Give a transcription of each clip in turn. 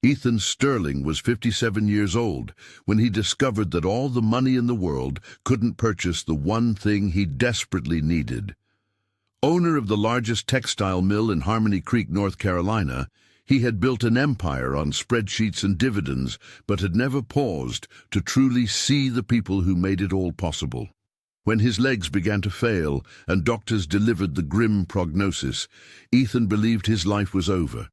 Ethan Sterling was 57 years old when he discovered that all the money in the world couldn't purchase the one thing he desperately needed. Owner of the largest textile mill in Harmony Creek, North Carolina, he had built an empire on spreadsheets and dividends, but had never paused to truly see the people who made it all possible. When his legs began to fail and doctors delivered the grim prognosis, Ethan believed his life was over.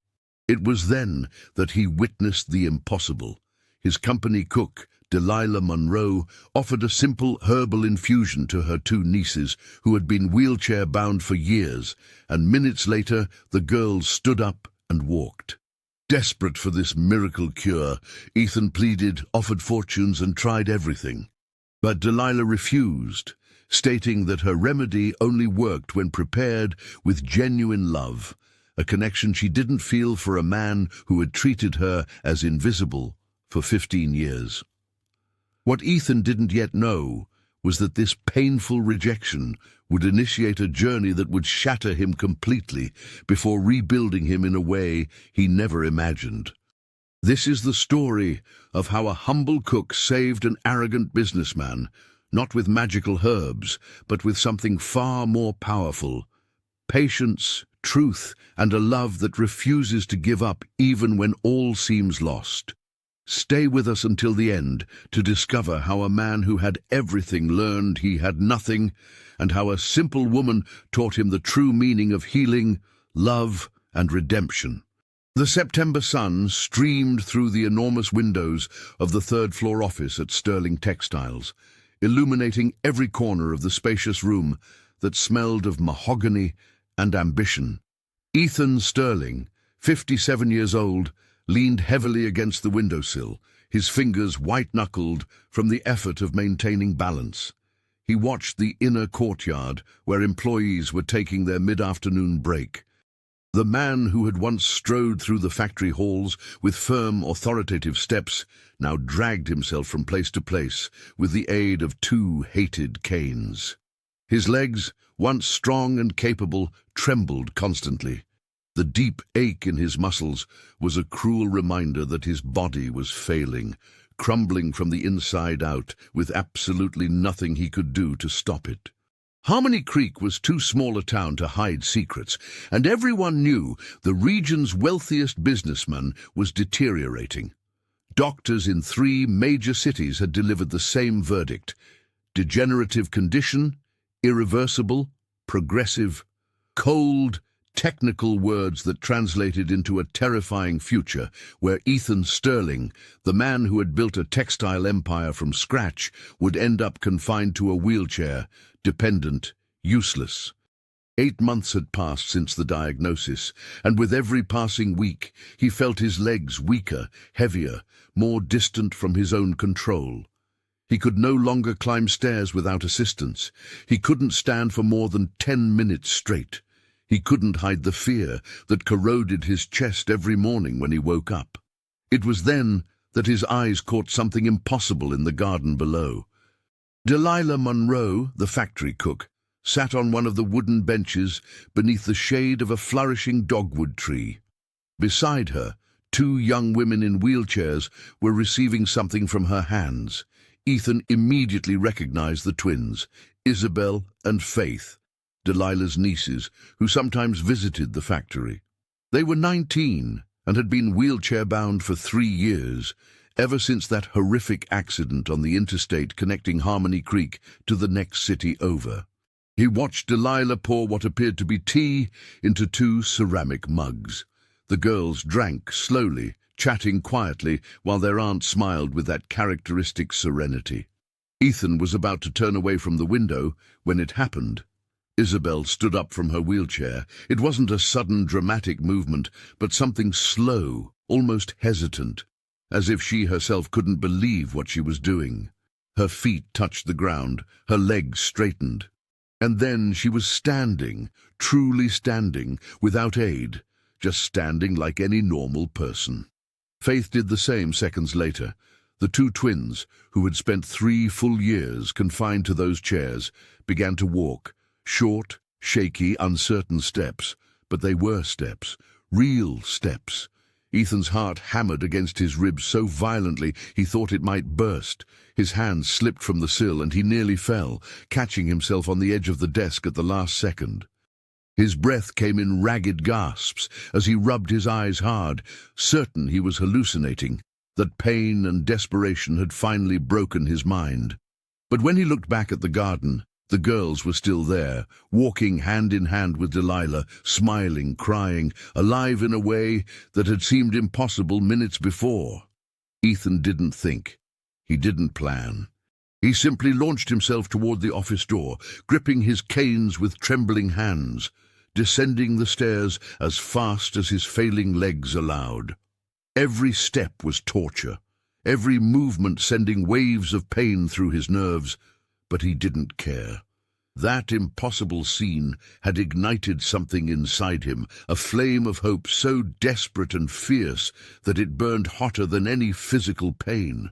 It was then that he witnessed the impossible. His company cook, Delilah Monroe, offered a simple herbal infusion to her two nieces, who had been wheelchair-bound for years, and minutes later the girls stood up and walked. Desperate for this miracle cure, Ethan pleaded, offered fortunes, and tried everything. But Delilah refused, stating that her remedy only worked when prepared with genuine love, a connection she didn't feel for a man who had treated her as invisible for 15 years. What Ethan didn't yet know was that this painful rejection would initiate a journey that would shatter him completely before rebuilding him in a way he never imagined. This is the story of how a humble cook saved an arrogant businessman, not with magical herbs, but with something far more powerful: patience, truth, and a love that refuses to give up even when all seems lost. Stay with us until the end to discover how a man who had everything learned he had nothing, and how a simple woman taught him the true meaning of healing, love, and redemption. The September sun streamed through the enormous windows of the third-floor office at Sterling Textiles, illuminating every corner of the spacious room that smelled of mahogany and ambition. Ethan Sterling, 57 years old, leaned heavily against the windowsill, his fingers white-knuckled from the effort of maintaining balance. He watched the inner courtyard where employees were taking their mid-afternoon break. The man who had once strode through the factory halls with firm, authoritative steps now dragged himself from place to place with the aid of two hated canes. His legs, once strong and capable, trembled constantly. The deep ache in his muscles was a cruel reminder that his body was failing, crumbling from the inside out, with absolutely nothing he could do to stop it. Harmony Creek was too small a town to hide secrets, and everyone knew the region's wealthiest businessman was deteriorating. Doctors in 3 major cities had delivered the same verdict: degenerative condition, irreversible, progressive. Cold, technical words that translated into a terrifying future where Ethan Sterling, the man who had built a textile empire from scratch, would end up confined to a wheelchair, dependent, useless. 8 months had passed since the diagnosis, and with every passing week he felt his legs weaker, heavier, more distant from his own control. He could no longer climb stairs without assistance. He couldn't stand for more than 10 minutes straight. He couldn't hide the fear that corroded his chest every morning when he woke up. It was then that his eyes caught something impossible in the garden below. Delilah Monroe, the factory cook, sat on one of the wooden benches beneath the shade of a flourishing dogwood tree. Beside her, 2 young women in wheelchairs were receiving something from her hands. Ethan immediately recognized the twins, Isabel and Faith, Delilah's nieces, who sometimes visited the factory. They were 19 and had been wheelchair-bound for 3 years, ever since that horrific accident on the interstate connecting Harmony Creek to the next city over. He watched Delilah pour what appeared to be tea into 2 ceramic mugs. The girls drank slowly, chatting quietly, while their aunt smiled with that characteristic serenity. Ethan was about to turn away from the window when it happened. Isabel stood up from her wheelchair. It wasn't a sudden, dramatic movement, but something slow, almost hesitant, as if she herself couldn't believe what she was doing. Her feet touched the ground, her legs straightened. And then she was standing, truly standing, without aid, just standing like any normal person. Faith did the same seconds later. The 2 twins, who had spent 3 full years confined to those chairs, began to walk, short, shaky, uncertain steps, but they were steps, real steps. Ethan's heart hammered against his ribs so violently he thought it might burst. His hands slipped from the sill and he nearly fell, catching himself on the edge of the desk at the last second. His breath came in ragged gasps as he rubbed his eyes hard, certain he was hallucinating, that pain and desperation had finally broken his mind. But when he looked back at the garden, the girls were still there, walking hand in hand with Delilah, smiling, crying, alive in a way that had seemed impossible minutes before. Ethan didn't think. He didn't plan. He simply launched himself toward the office door, gripping his canes with trembling hands, descending the stairs as fast as his failing legs allowed. Every step was torture, every movement sending waves of pain through his nerves, but he didn't care. That impossible scene had ignited something inside him, a flame of hope so desperate and fierce that it burned hotter than any physical pain.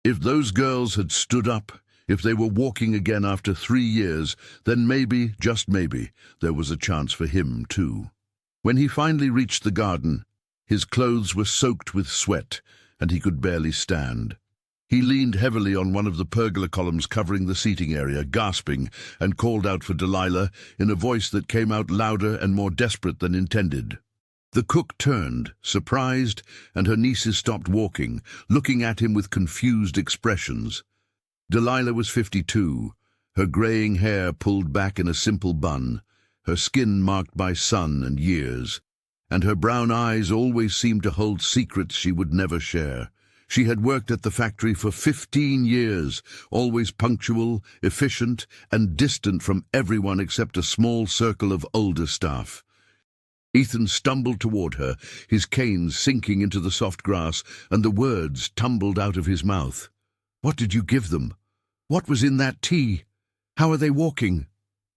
If those girls had stood up, if they were walking again after 3 years, then maybe, just maybe, there was a chance for him too. When he finally reached the garden, his clothes were soaked with sweat, and he could barely stand. He leaned heavily on one of the pergola columns covering the seating area, gasping, and called out for Delilah in a voice that came out louder and more desperate than intended. The cook turned, surprised, and her nieces stopped walking, looking at him with confused expressions. Delilah was 52, her graying hair pulled back in a simple bun, her skin marked by sun and years, and her brown eyes always seemed to hold secrets she would never share. She had worked at the factory for 15 years, always punctual, efficient, and distant from everyone except a small circle of older staff. Ethan stumbled toward her, his canes sinking into the soft grass, and the words tumbled out of his mouth. "What did you give them? What was in that tea? How are they walking?"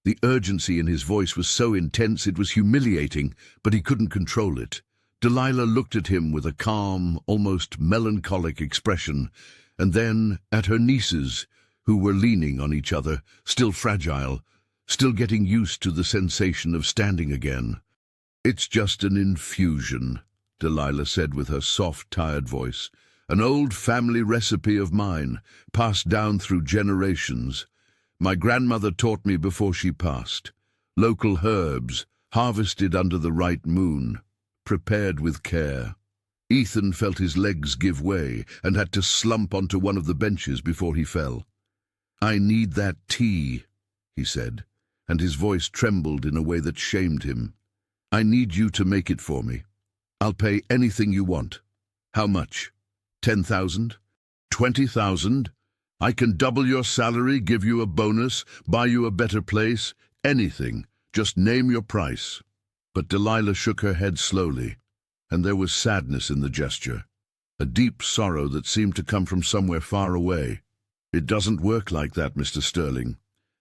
The urgency in his voice was so intense it was humiliating, but he couldn't control it. Delilah looked at him with a calm, almost melancholic expression, and then at her nieces, who were leaning on each other, still fragile, still getting used to the sensation of standing again. "It's just an infusion," Delilah said with her soft, tired voice. "An old family recipe of mine, passed down through generations. My grandmother taught me before she passed. Local herbs, harvested under the right moon, prepared with care." Ethan felt his legs give way and had to slump onto one of the benches before he fell. "I need that tea," he said, and his voice trembled in a way that shamed him. "I need you to make it for me. I'll pay anything you want." "How much? 10,000? 20,000? I can double your salary, give you a bonus, buy you a better place, anything. Just name your price." But Delilah shook her head slowly, and there was sadness in the gesture, a deep sorrow that seemed to come from somewhere far away. "It doesn't work like that, Mr. Sterling.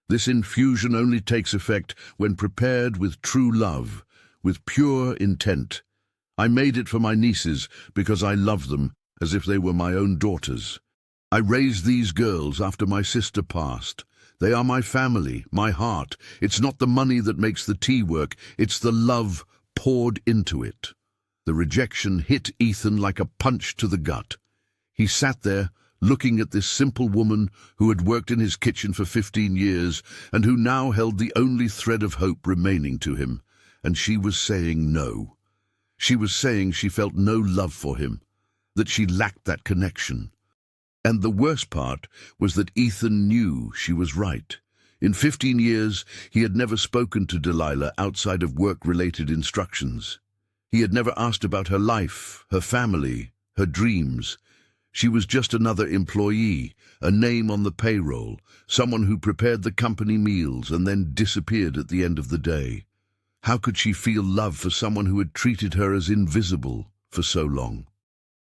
This infusion only takes effect when prepared with true love, with pure intent. I made it for my nieces because I love them as if they were my own daughters. I raised these girls after my sister passed. They are my family, my heart. It's not the money that makes the tea work, it's the love poured into it." The rejection hit Ethan like a punch to the gut. He sat there, looking at this simple woman who had worked in his kitchen for 15 years and who now held the only thread of hope remaining to him. And she was saying no. She was saying she felt no love for him, that she lacked that connection. And the worst part was that Ethan knew she was right. In 15 years, he had never spoken to Delilah outside of work-related instructions. He had never asked about her life, her family, her dreams. She was just another employee, a name on the payroll, someone who prepared the company meals and then disappeared at the end of the day. How could she feel love for someone who had treated her as invisible for so long?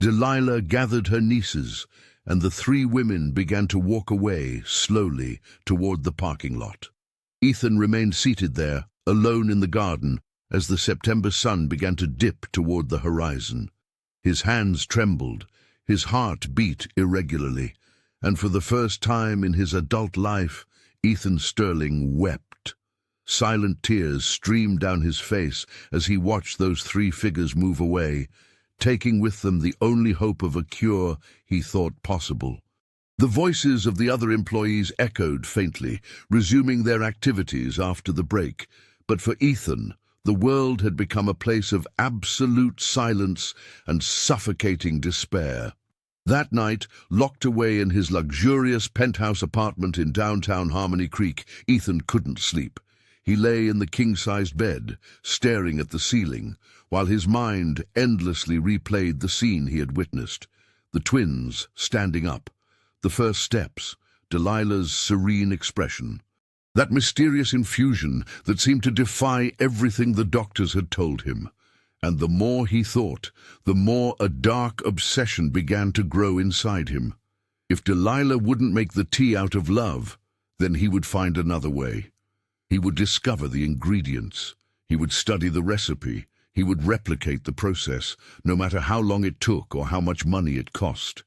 Delilah gathered her nieces, and the 3 women began to walk away, slowly, toward the parking lot. Ethan remained seated there, alone in the garden, as the September sun began to dip toward the horizon. His hands trembled, his heart beat irregularly, and for the first time in his adult life, Ethan Sterling wept. Silent tears streamed down his face as he watched those 3 figures move away, taking with them the only hope of a cure he thought possible. The voices of the other employees echoed faintly, resuming their activities after the break. But for Ethan, the world had become a place of absolute silence and suffocating despair. That night, locked away in his luxurious penthouse apartment in downtown Harmony Creek, Ethan couldn't sleep. He lay in the king-sized bed, staring at the ceiling, while his mind endlessly replayed the scene he had witnessed. The twins standing up, the first steps, Delilah's serene expression. That mysterious infusion that seemed to defy everything the doctors had told him. And the more he thought, the more a dark obsession began to grow inside him. If Delilah wouldn't make the tea out of love, then he would find another way. He would discover the ingredients. He would study the recipe. He would replicate the process, no matter how long it took or how much money it cost.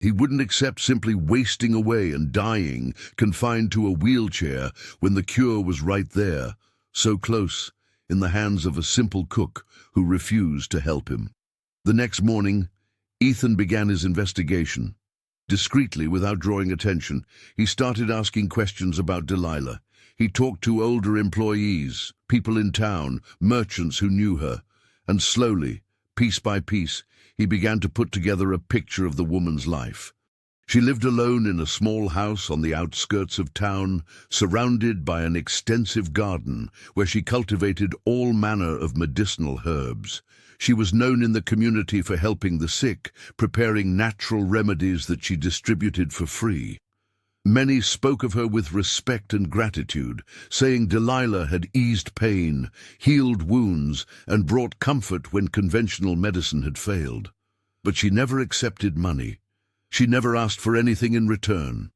He wouldn't accept simply wasting away and dying, confined to a wheelchair, when the cure was right there, so close, in the hands of a simple cook who refused to help him. The next morning, Ethan began his investigation. Discreetly, without drawing attention, he started asking questions about Delilah. He talked to older employees, people in town, merchants who knew her, and slowly, piece by piece, he began to put together a picture of the woman's life. She lived alone in a small house on the outskirts of town, surrounded by an extensive garden where she cultivated all manner of medicinal herbs. She was known in the community for helping the sick, preparing natural remedies that she distributed for free. Many spoke of her with respect and gratitude, saying Delilah had eased pain, healed wounds, and brought comfort when conventional medicine had failed. But she never accepted money. She never asked for anything in return.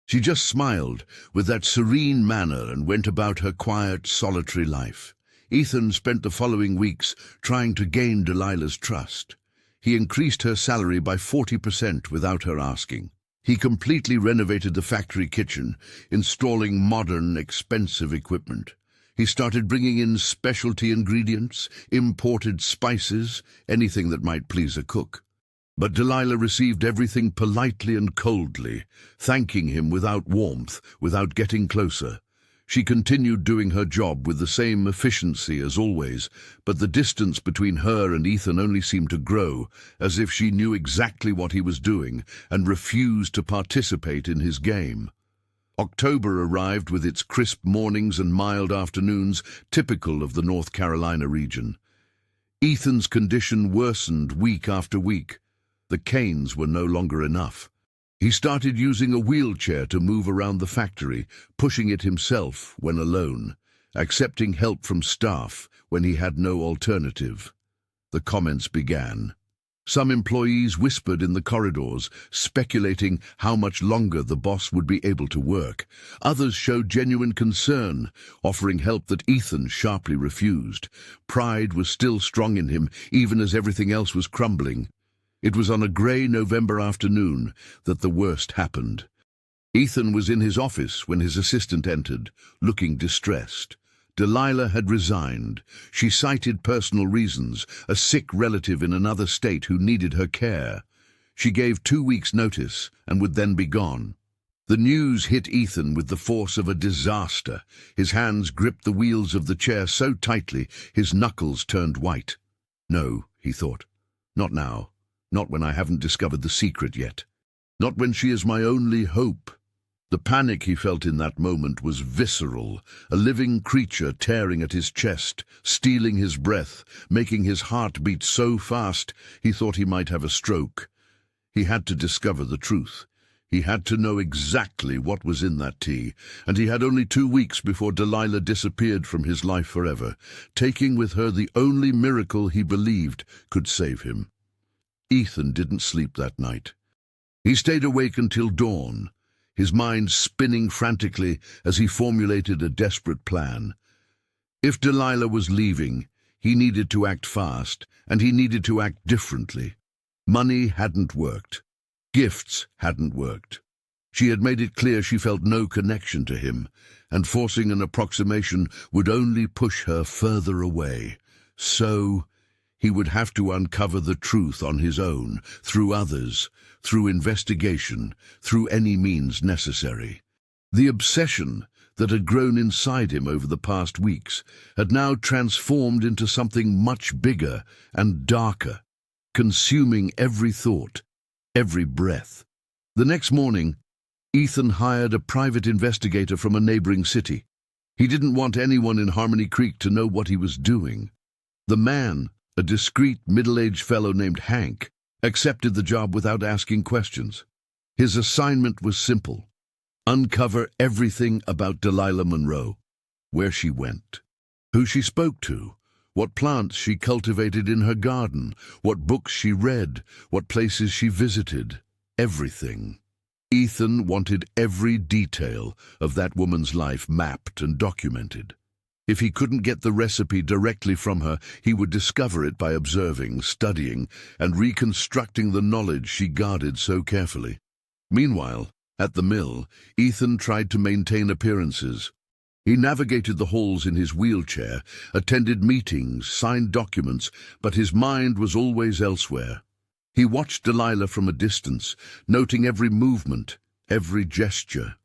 She just smiled with that serene manner and went about her quiet, solitary life. Ethan spent the following weeks trying to gain Delilah's trust. He increased her salary by 40% without her asking. He completely renovated the factory kitchen, installing modern, expensive equipment. He started bringing in specialty ingredients, imported spices, anything that might please a cook. But Delilah received everything politely and coldly, thanking him without warmth, without getting closer. She continued doing her job with the same efficiency as always, but the distance between her and Ethan only seemed to grow, as if she knew exactly what he was doing and refused to participate in his game. October arrived with its crisp mornings and mild afternoons, typical of the North Carolina region. Ethan's condition worsened week after week. The canes were no longer enough. He started using a wheelchair to move around the factory, pushing it himself when alone, accepting help from staff when he had no alternative. The comments began. Some employees whispered in the corridors, speculating how much longer the boss would be able to work. Others showed genuine concern, offering help that Ethan sharply refused. Pride was still strong in him, even as everything else was crumbling. It was on a grey November afternoon that the worst happened. Ethan was in his office when his assistant entered, looking distressed. Delilah had resigned. She cited personal reasons, a sick relative in another state who needed her care. She gave 2 weeks' notice and would then be gone. The news hit Ethan with the force of a disaster. His hands gripped the wheels of the chair so tightly his knuckles turned white. No, he thought, not now. Not when I haven't discovered the secret yet. Not when she is my only hope. The panic he felt in that moment was visceral, a living creature tearing at his chest, stealing his breath, making his heart beat so fast he thought he might have a stroke. He had to discover the truth. He had to know exactly what was in that tea, and he had only 2 weeks before Delilah disappeared from his life forever, taking with her the only miracle he believed could save him. Ethan didn't sleep that night. He stayed awake until dawn, his mind spinning frantically as he formulated a desperate plan. If Delilah was leaving, he needed to act fast, and he needed to act differently. Money hadn't worked. Gifts hadn't worked. She had made it clear she felt no connection to him, and forcing an approximation would only push her further away. So he would have to uncover the truth on his own, through others, through investigation, through any means necessary. The obsession that had grown inside him over the past weeks had now transformed into something much bigger and darker, consuming every thought, every breath. The next morning, Ethan hired a private investigator from a neighboring city. He didn't want anyone in Harmony Creek to know what he was doing. The man, a discreet, middle-aged fellow named Hank, accepted the job without asking questions. His assignment was simple: uncover everything about Delilah Monroe, where she went, who she spoke to, what plants she cultivated in her garden, what books she read, what places she visited, everything. Ethan wanted every detail of that woman's life mapped and documented. If he couldn't get the recipe directly from her, he would discover it by observing, studying, and reconstructing the knowledge she guarded so carefully. Meanwhile, at the mill, Ethan tried to maintain appearances. He navigated the halls in his wheelchair, attended meetings, signed documents, but his mind was always elsewhere. He watched Delilah from a distance, noting every movement, every gesture.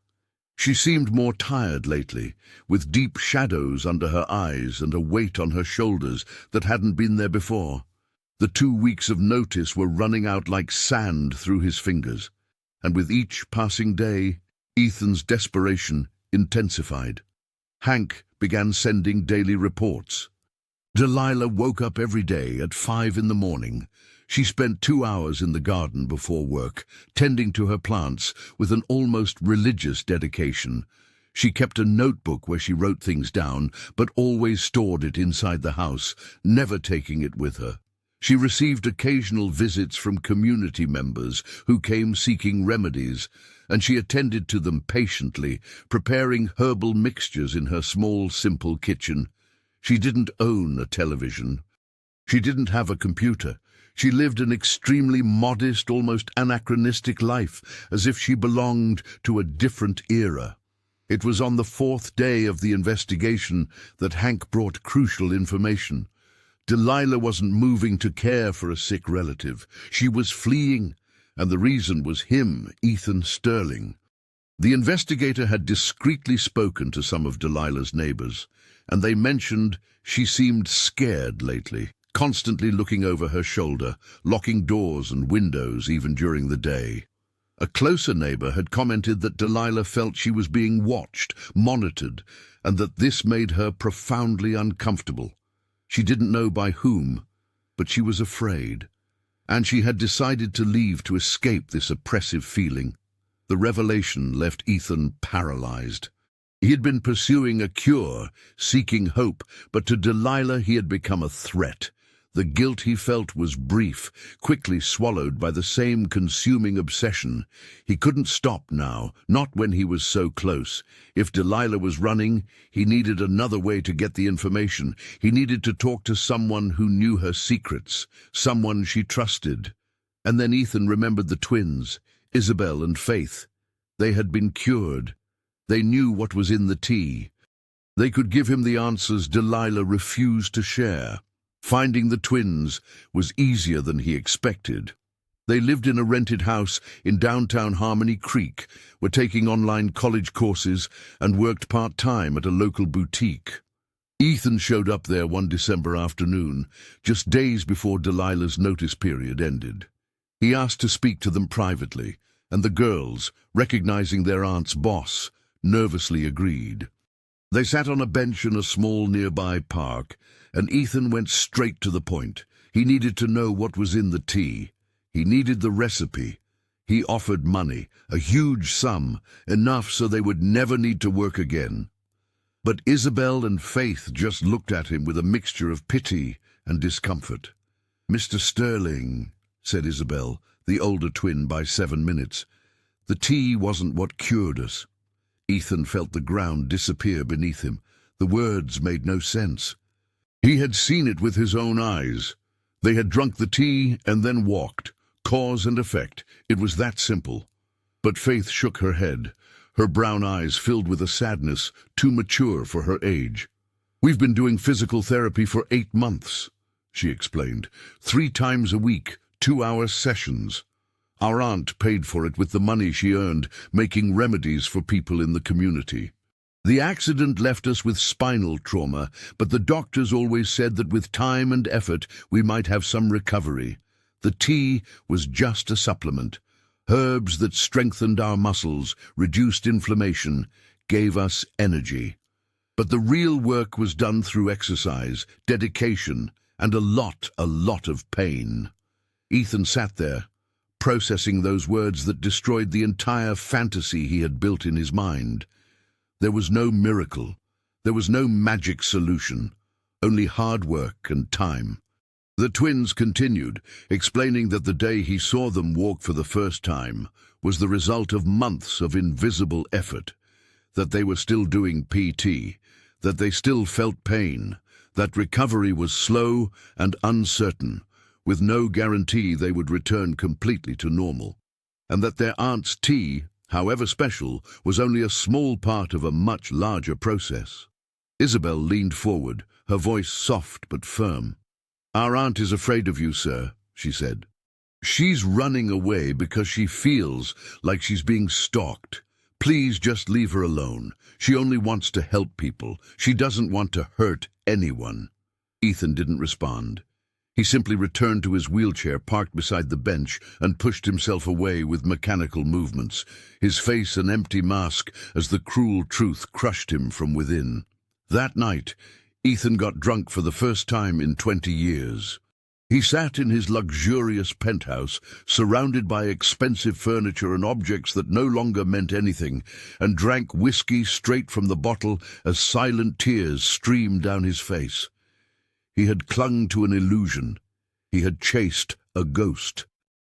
She seemed more tired lately, with deep shadows under her eyes and a weight on her shoulders that hadn't been there before. The 2 weeks of notice were running out like sand through his fingers, and with each passing day, Ethan's desperation intensified. Hank began sending daily reports. Delilah woke up every day at 5 in the morning. She spent 2 hours in the garden before work, tending to her plants with an almost religious dedication. She kept a notebook where she wrote things down, but always stored it inside the house, never taking it with her. She received occasional visits from community members who came seeking remedies, and she attended to them patiently, preparing herbal mixtures in her small, simple kitchen. She didn't own a television. She didn't have a computer. She lived an extremely modest, almost anachronistic life, as if she belonged to a different era. It was on the 4th day of the investigation that Hank brought crucial information. Delilah wasn't moving to care for a sick relative. She was fleeing, and the reason was him, Ethan Sterling. The investigator had discreetly spoken to some of Delilah's neighbors, and they mentioned she seemed scared lately, constantly looking over her shoulder, locking doors and windows even during the day. A closer neighbor had commented that Delilah felt she was being watched, monitored, and that this made her profoundly uncomfortable. She didn't know by whom, but she was afraid, and she had decided to leave to escape this oppressive feeling. The revelation left Ethan paralyzed. He had been pursuing a cure, seeking hope, but to Delilah he had become a threat. The guilt he felt was brief, quickly swallowed by the same consuming obsession. He couldn't stop now, not when he was so close. If Delilah was running, he needed another way to get the information. He needed to talk to someone who knew her secrets, someone she trusted. And then Ethan remembered the twins, Isabel and Faith. They had been cured. They knew what was in the tea. They could give him the answers Delilah refused to share. Finding the twins was easier than he expected. They lived in a rented house in downtown Harmony Creek, were taking online college courses, and worked part-time at a local boutique. Ethan showed up there one December afternoon, just days before Delilah's notice period ended. He asked to speak to them privately, and the girls, recognizing their aunt's boss, nervously agreed. They sat on a bench in a small nearby park, and Ethan went straight to the point. He needed to know what was in the tea. He needed the recipe. He offered money, a huge sum, enough so they would never need to work again. But Isabel and Faith just looked at him with a mixture of pity and discomfort. "Mr. Sterling," said Isabel, the older twin by 7 minutes, "the tea wasn't what cured us." Ethan felt the ground disappear beneath him. The words made no sense. He had seen it with his own eyes. They had drunk the tea and then walked. Cause and effect. It was that simple. But Faith shook her head, her brown eyes filled with a sadness too mature for her age. "We've been doing physical therapy for 8 months. she explained. 3 times a week, 2-hour sessions. Our aunt paid for it with the money she earned, making remedies for people in the community. The accident left us with spinal trauma, but the doctors always said that with time and effort we might have some recovery. The tea was just a supplement. Herbs that strengthened our muscles, reduced inflammation, gave us energy. But the real work was done through exercise, dedication, and a lot of pain. Ethan sat there, processing those words that destroyed the entire fantasy he had built in his mind. There was no miracle. There was no magic solution. Only hard work and time. The twins continued, explaining that the day he saw them walk for the first time was the result of months of invisible effort, that they were still doing PT, that they still felt pain, that recovery was slow and uncertain, with no guarantee they would return completely to normal, and that their aunt's tea, however special, was only a small part of a much larger process. Isabel leaned forward, her voice soft but firm. "Our aunt is afraid of you, sir," she said. "She's running away because she feels like she's being stalked. Please just leave her alone. She only wants to help people. She doesn't want to hurt anyone." Ethan didn't respond. He simply returned to his wheelchair parked beside the bench and pushed himself away with mechanical movements, his face an empty mask as the cruel truth crushed him from within. That night, Ethan got drunk for the first time in 20 years. He sat in his luxurious penthouse, surrounded by expensive furniture and objects that no longer meant anything, and drank whiskey straight from the bottle as silent tears streamed down his face. He had clung to an illusion. He had chased a ghost.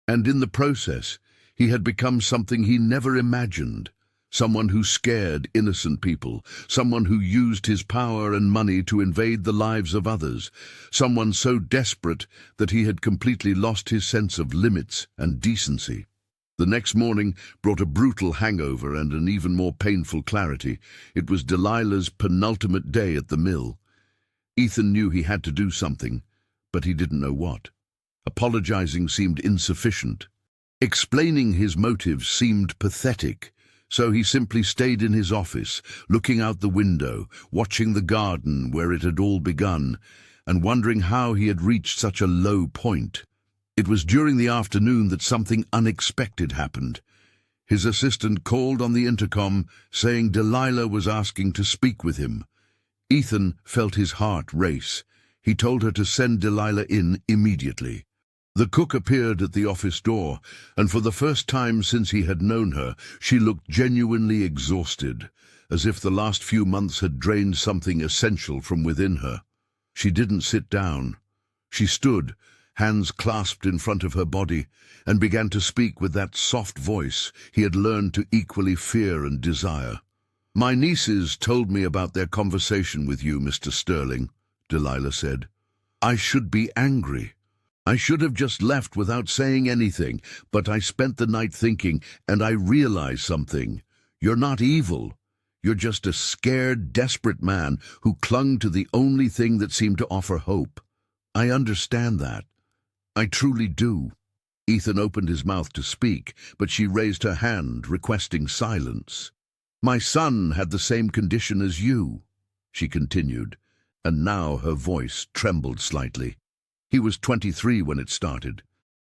And in the process, he had become something he never imagined. Someone who scared innocent people. Someone who used his power and money to invade the lives of others. Someone so desperate that he had completely lost his sense of limits and decency. The next morning brought a brutal hangover and an even more painful clarity. It was Delilah's penultimate day at the mill. Ethan knew he had to do something, but he didn't know what. Apologizing seemed insufficient. Explaining his motives seemed pathetic, so he simply stayed in his office, looking out the window, watching the garden where it had all begun, and wondering how he had reached such a low point. It was during the afternoon that something unexpected happened. His assistant called on the intercom, saying Delilah was asking to speak with him. Ethan felt his heart race. He told her to send Delilah in immediately. The cook appeared at the office door, and for the first time since he had known her, she looked genuinely exhausted, as if the last few months had drained something essential from within her. She didn't sit down. She stood, hands clasped in front of her body, and began to speak with that soft voice he had learned to equally fear and desire. "My nieces told me about their conversation with you, Mr. Sterling," Delilah said. "I should be angry. I should have just left without saying anything, but I spent the night thinking, and I realized something. You're not evil. You're just a scared, desperate man who clung to the only thing that seemed to offer hope. I understand that. I truly do." Ethan opened his mouth to speak, but she raised her hand, requesting silence. "My son had the same condition as you," she continued, and now her voice trembled slightly. "He was 23 when it started.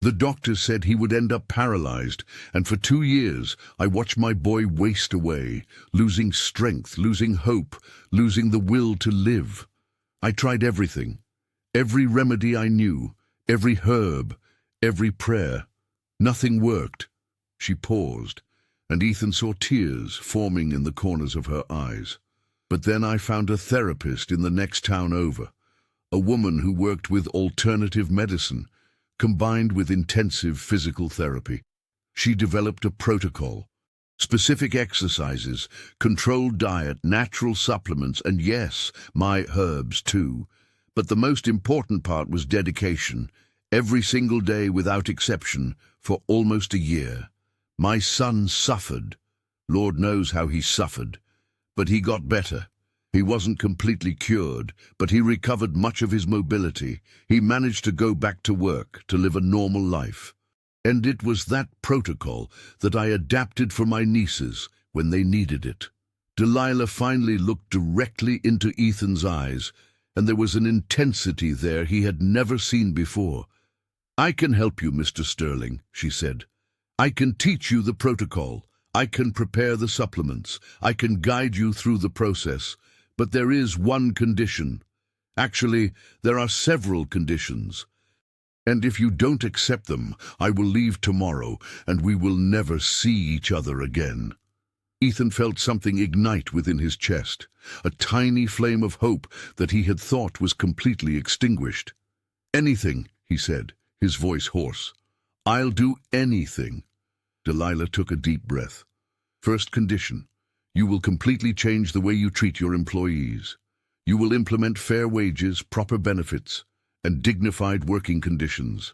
The doctors said he would end up paralyzed, and for 2 years I watched my boy waste away, losing strength, losing hope, losing the will to live. I tried everything, every remedy I knew, every herb, every prayer. Nothing worked." She paused, and Ethan saw tears forming in the corners of her eyes. "But then I found a therapist in the next town over, a woman who worked with alternative medicine, combined with intensive physical therapy. She developed a protocol, specific exercises, controlled diet, natural supplements, and yes, my herbs too. But the most important part was dedication, every single day without exception, for almost a year. My son suffered. Lord knows how he suffered. But he got better. He wasn't completely cured, but he recovered much of his mobility. He managed to go back to work, to live a normal life. And it was that protocol that I adapted for my nieces when they needed it. Delilah finally looked directly into Ethan's eyes, and there was an intensity there he had never seen before. "I can help you, Mr. Sterling," she said. "I can teach you the protocol. I can prepare the supplements. I can guide you through the process. But there is one condition. Actually, there are several conditions. And if you don't accept them, I will leave tomorrow, and we will never see each other again." Ethan felt something ignite within his chest, a tiny flame of hope that he had thought was completely extinguished. "Anything," he said, his voice hoarse. "I'll do anything." Delilah took a deep breath. "First condition, you will completely change the way you treat your employees. You will implement fair wages, proper benefits, and dignified working conditions.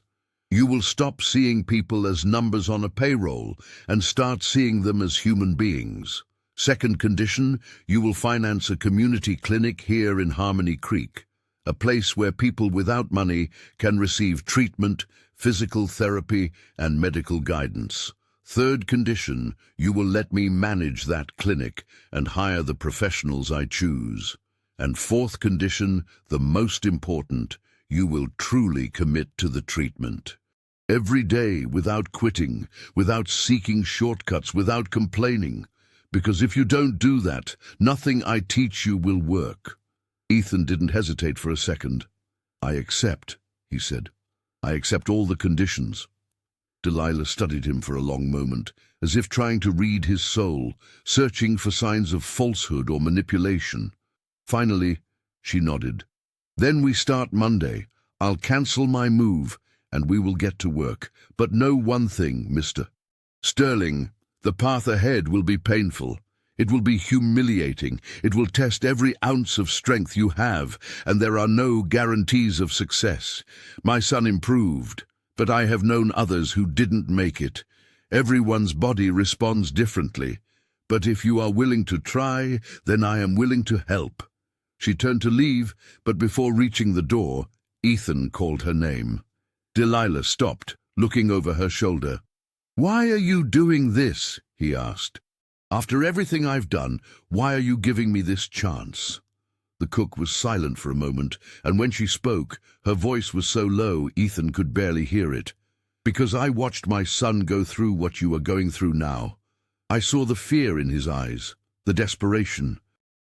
You will stop seeing people as numbers on a payroll and start seeing them as human beings. Second condition, you will finance a community clinic here in Harmony Creek, a place where people without money can receive treatment, physical therapy, and medical guidance. Third condition, you will let me manage that clinic and hire the professionals I choose. And fourth condition, the most important, you will truly commit to the treatment. Every day, without quitting, without seeking shortcuts, without complaining. Because if you don't do that, nothing I teach you will work." Ethan didn't hesitate for a second. "I accept," he said. "I accept all the conditions." Delilah studied him for a long moment, as if trying to read his soul, searching for signs of falsehood or manipulation. Finally, she nodded. "Then we start Monday. I'll cancel my move, and we will get to work. But know one thing, Mr. Sterling, the path ahead will be painful. It will be humiliating. It will test every ounce of strength you have, and there are no guarantees of success. My son improved, but I have known others who didn't make it. Everyone's body responds differently. But if you are willing to try, then I am willing to help." She turned to leave, but before reaching the door, Ethan called her name. Delilah stopped, looking over her shoulder. "Why are you doing this?" he asked. "After everything I've done, why are you giving me this chance?" The cook was silent for a moment, and when she spoke, her voice was so low Ethan could barely hear it. "Because I watched my son go through what you are going through now. I saw the fear in his eyes, the desperation.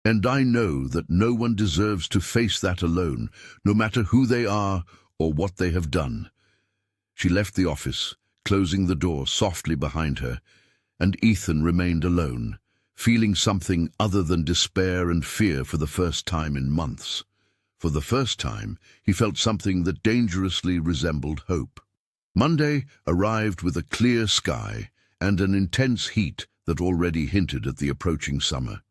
And I know that no one deserves to face that alone, no matter who they are or what they have done." She left the office, closing the door softly behind her, and Ethan remained alone, feeling something other than despair and fear for the first time in months. For the first time, he felt something that dangerously resembled hope. Monday arrived with a clear sky and an intense heat that already hinted at the approaching summer.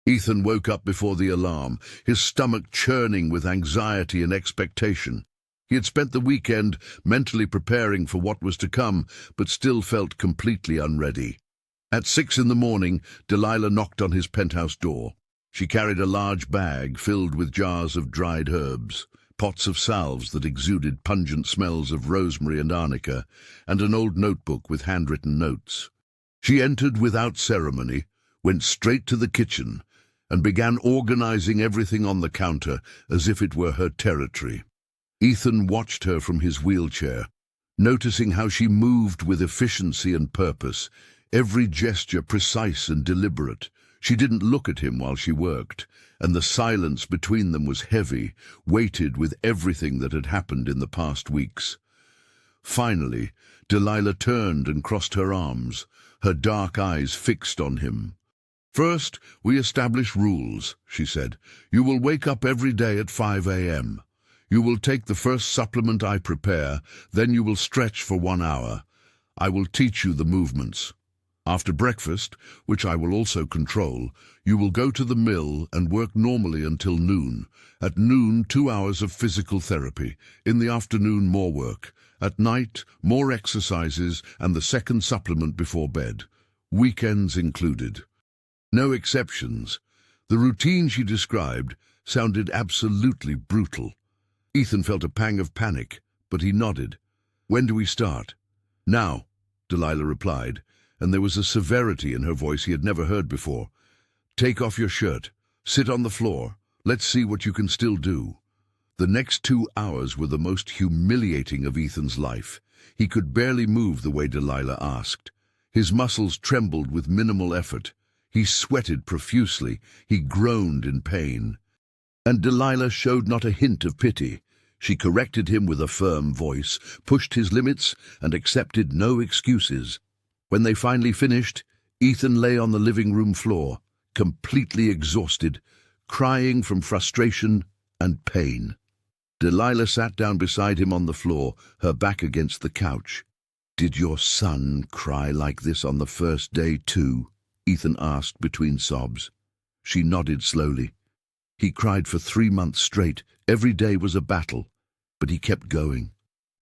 Ethan woke up before the alarm, his stomach churning with anxiety and expectation. He had spent the weekend mentally preparing for what was to come, but still felt completely unready. At 6 in the morning, Delilah knocked on his penthouse door. She carried a large bag filled with jars of dried herbs, pots of salves that exuded pungent smells of rosemary and arnica, and an old notebook with handwritten notes. She entered without ceremony, went straight to the kitchen, and began organizing everything on the counter as if it were her territory. Ethan watched her from his wheelchair, noticing how she moved with efficiency and purpose, every gesture precise and deliberate. She didn't look at him while she worked, and the silence between them was heavy, weighted with everything that had happened in the past weeks. Finally, Delilah turned and crossed her arms, her dark eyes fixed on him. "First, we establish rules," she said. "You will wake up every day at 5 a.m. You will take the first supplement I prepare, then you will stretch for 1 hour. I will teach you the movements. After breakfast, which I will also control, you will go to the mill and work normally until noon. At noon, 2 hours of physical therapy. In the afternoon, more work. At night, more exercises and the second supplement before bed. Weekends included. No exceptions. The routine she described sounded absolutely brutal. Ethan felt a pang of panic, but he nodded. "When do we start?" "Now," Delilah replied, and there was a severity in her voice he had never heard before. "Take off your shirt. Sit on the floor. Let's see what you can still do." The next 2 hours were the most humiliating of Ethan's life. He could barely move the way Delilah asked. His muscles trembled with minimal effort. He sweated profusely. He groaned in pain. And Delilah showed not a hint of pity. She corrected him with a firm voice, pushed his limits, and accepted no excuses. When they finally finished, Ethan lay on the living room floor, completely exhausted, crying from frustration and pain. Delilah sat down beside him on the floor, her back against the couch. "Did your son cry like this on the first day too?" Ethan asked between sobs. She nodded slowly. "He cried for 3 months straight. Every day was a battle, but he kept going.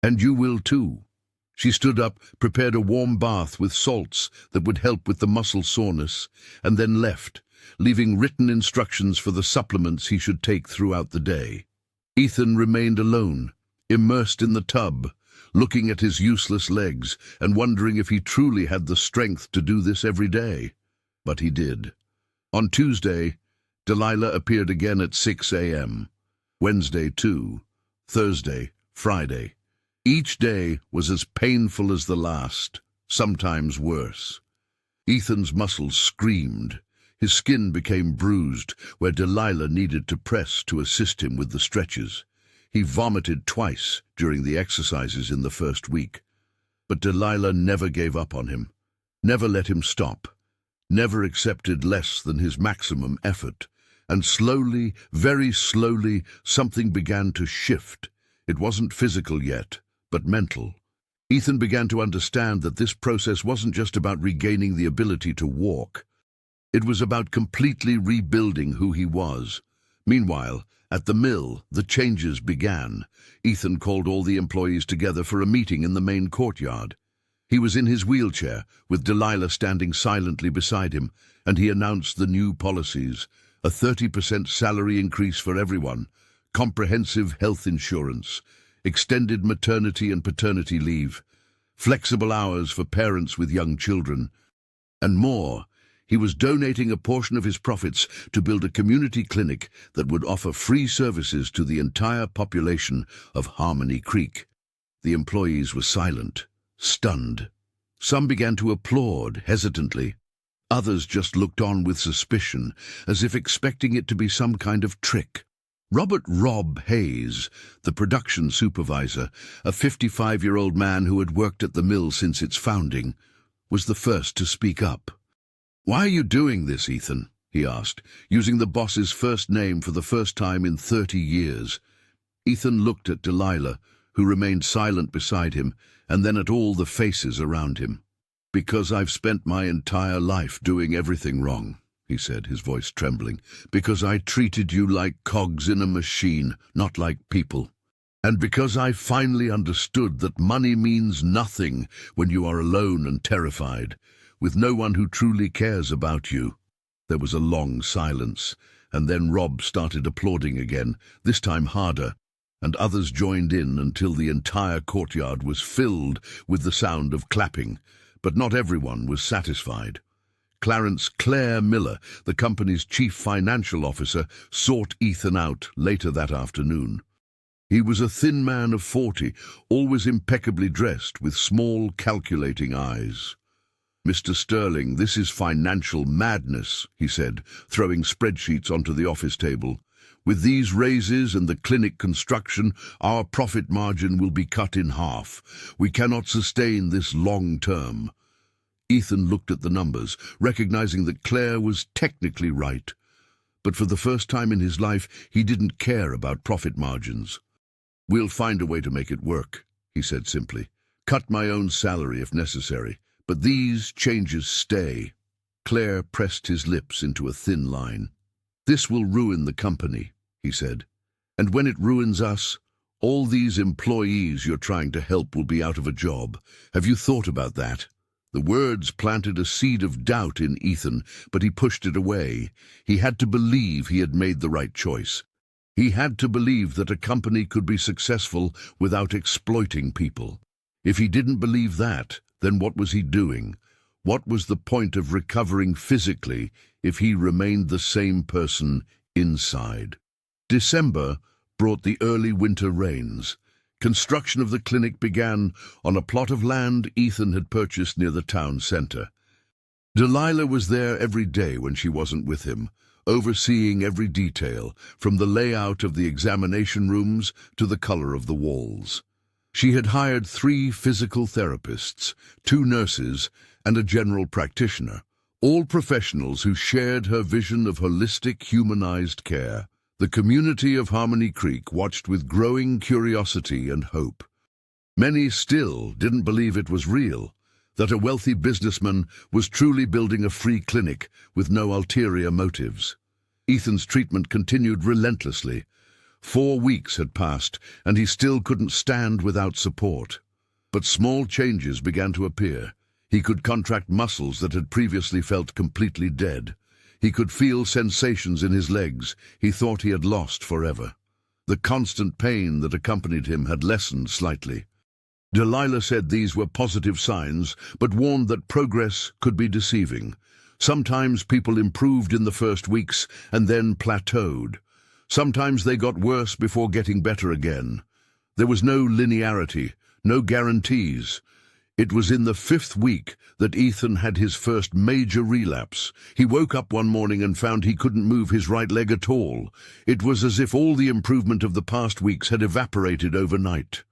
And you will too." She stood up, prepared a warm bath with salts that would help with the muscle soreness, and then left, leaving written instructions for the supplements he should take throughout the day. Ethan remained alone, immersed in the tub, looking at his useless legs and wondering if he truly had the strength to do this every day. But he did. On Tuesday, Delilah appeared again at 6 a.m. Wednesday too. Thursday, Friday. Each day was as painful as the last, sometimes worse. Ethan's muscles screamed. His skin became bruised, where Delilah needed to press to assist him with the stretches. He vomited twice during the exercises in the first week. But Delilah never gave up on him, never let him stop, never accepted less than his maximum effort. And slowly, very slowly, something began to shift. It wasn't physical yet, but mental. Ethan began to understand that this process wasn't just about regaining the ability to walk. It was about completely rebuilding who he was. Meanwhile, at the mill, the changes began. Ethan called all the employees together for a meeting in the main courtyard. He was in his wheelchair, with Delilah standing silently beside him, and he announced the new policies: a 30% salary increase for everyone, comprehensive health insurance, extended maternity and paternity leave, flexible hours for parents with young children, and more. He was donating a portion of his profits to build a community clinic that would offer free services to the entire population of Harmony Creek. The employees were silent, stunned. Some began to applaud hesitantly. Others just looked on with suspicion, as if expecting it to be some kind of trick. Robert "Rob" Hayes, the production supervisor, a 55-year-old man who had worked at the mill since its founding, was the first to speak up. "Why are you doing this, Ethan?" he asked, using the boss's first name for the first time in 30 years. Ethan looked at Delilah, who remained silent beside him, and then at all the faces around him. "Because I've spent my entire life doing everything wrong," he said, his voice trembling. "Because I treated you like cogs in a machine, not like people. And because I finally understood that money means nothing when you are alone and terrified, with no one who truly cares about you." There was a long silence, and then Rob started applauding again, this time harder, and others joined in until the entire courtyard was filled with the sound of clapping. But not everyone was satisfied. Clarence "Claire" Miller, the company's chief financial officer, sought Ethan out later that afternoon. He was a thin man of 40, always impeccably dressed, with small, calculating eyes. "Mr. Sterling, this is financial madness," he said, throwing spreadsheets onto the office table. "With these raises and the clinic construction, our profit margin will be cut in half. We cannot sustain this long term." Ethan looked at the numbers, recognizing that Claire was technically right. But for the first time in his life, he didn't care about profit margins. "We'll find a way to make it work," he said simply. "Cut my own salary if necessary. But these changes stay." Claire pressed his lips into a thin line. "This will ruin the company," he said. "And when it ruins us, all these employees you're trying to help will be out of a job. Have you thought about that?" The words planted a seed of doubt in Ethan, but he pushed it away. He had to believe he had made the right choice. He had to believe that a company could be successful without exploiting people. If he didn't believe that, then what was he doing? What was the point of recovering physically if he remained the same person inside? December brought the early winter rains. Construction of the clinic began on a plot of land Ethan had purchased near the town center. Delilah was there every day when she wasn't with him, overseeing every detail, from the layout of the examination rooms to the color of the walls. She had hired 3 physical therapists, 2 nurses, and a general practitioner, all professionals who shared her vision of holistic, humanized care. The community of Harmony Creek watched with growing curiosity and hope. Many still didn't believe it was real, that a wealthy businessman was truly building a free clinic with no ulterior motives. Ethan's treatment continued relentlessly. 4 weeks had passed, and he still couldn't stand without support. But small changes began to appear. He could contract muscles that had previously felt completely dead. He could feel sensations in his legs he thought he had lost forever. The constant pain that accompanied him had lessened slightly. Delilah said these were positive signs, but warned that progress could be deceiving. Sometimes people improved in the first weeks and then plateaued. Sometimes they got worse before getting better again. There was no linearity, no guarantees. It was in the 5th week that Ethan had his first major relapse. He woke up one morning and found he couldn't move his right leg at all. It was as if all the improvement of the past weeks had evaporated overnight.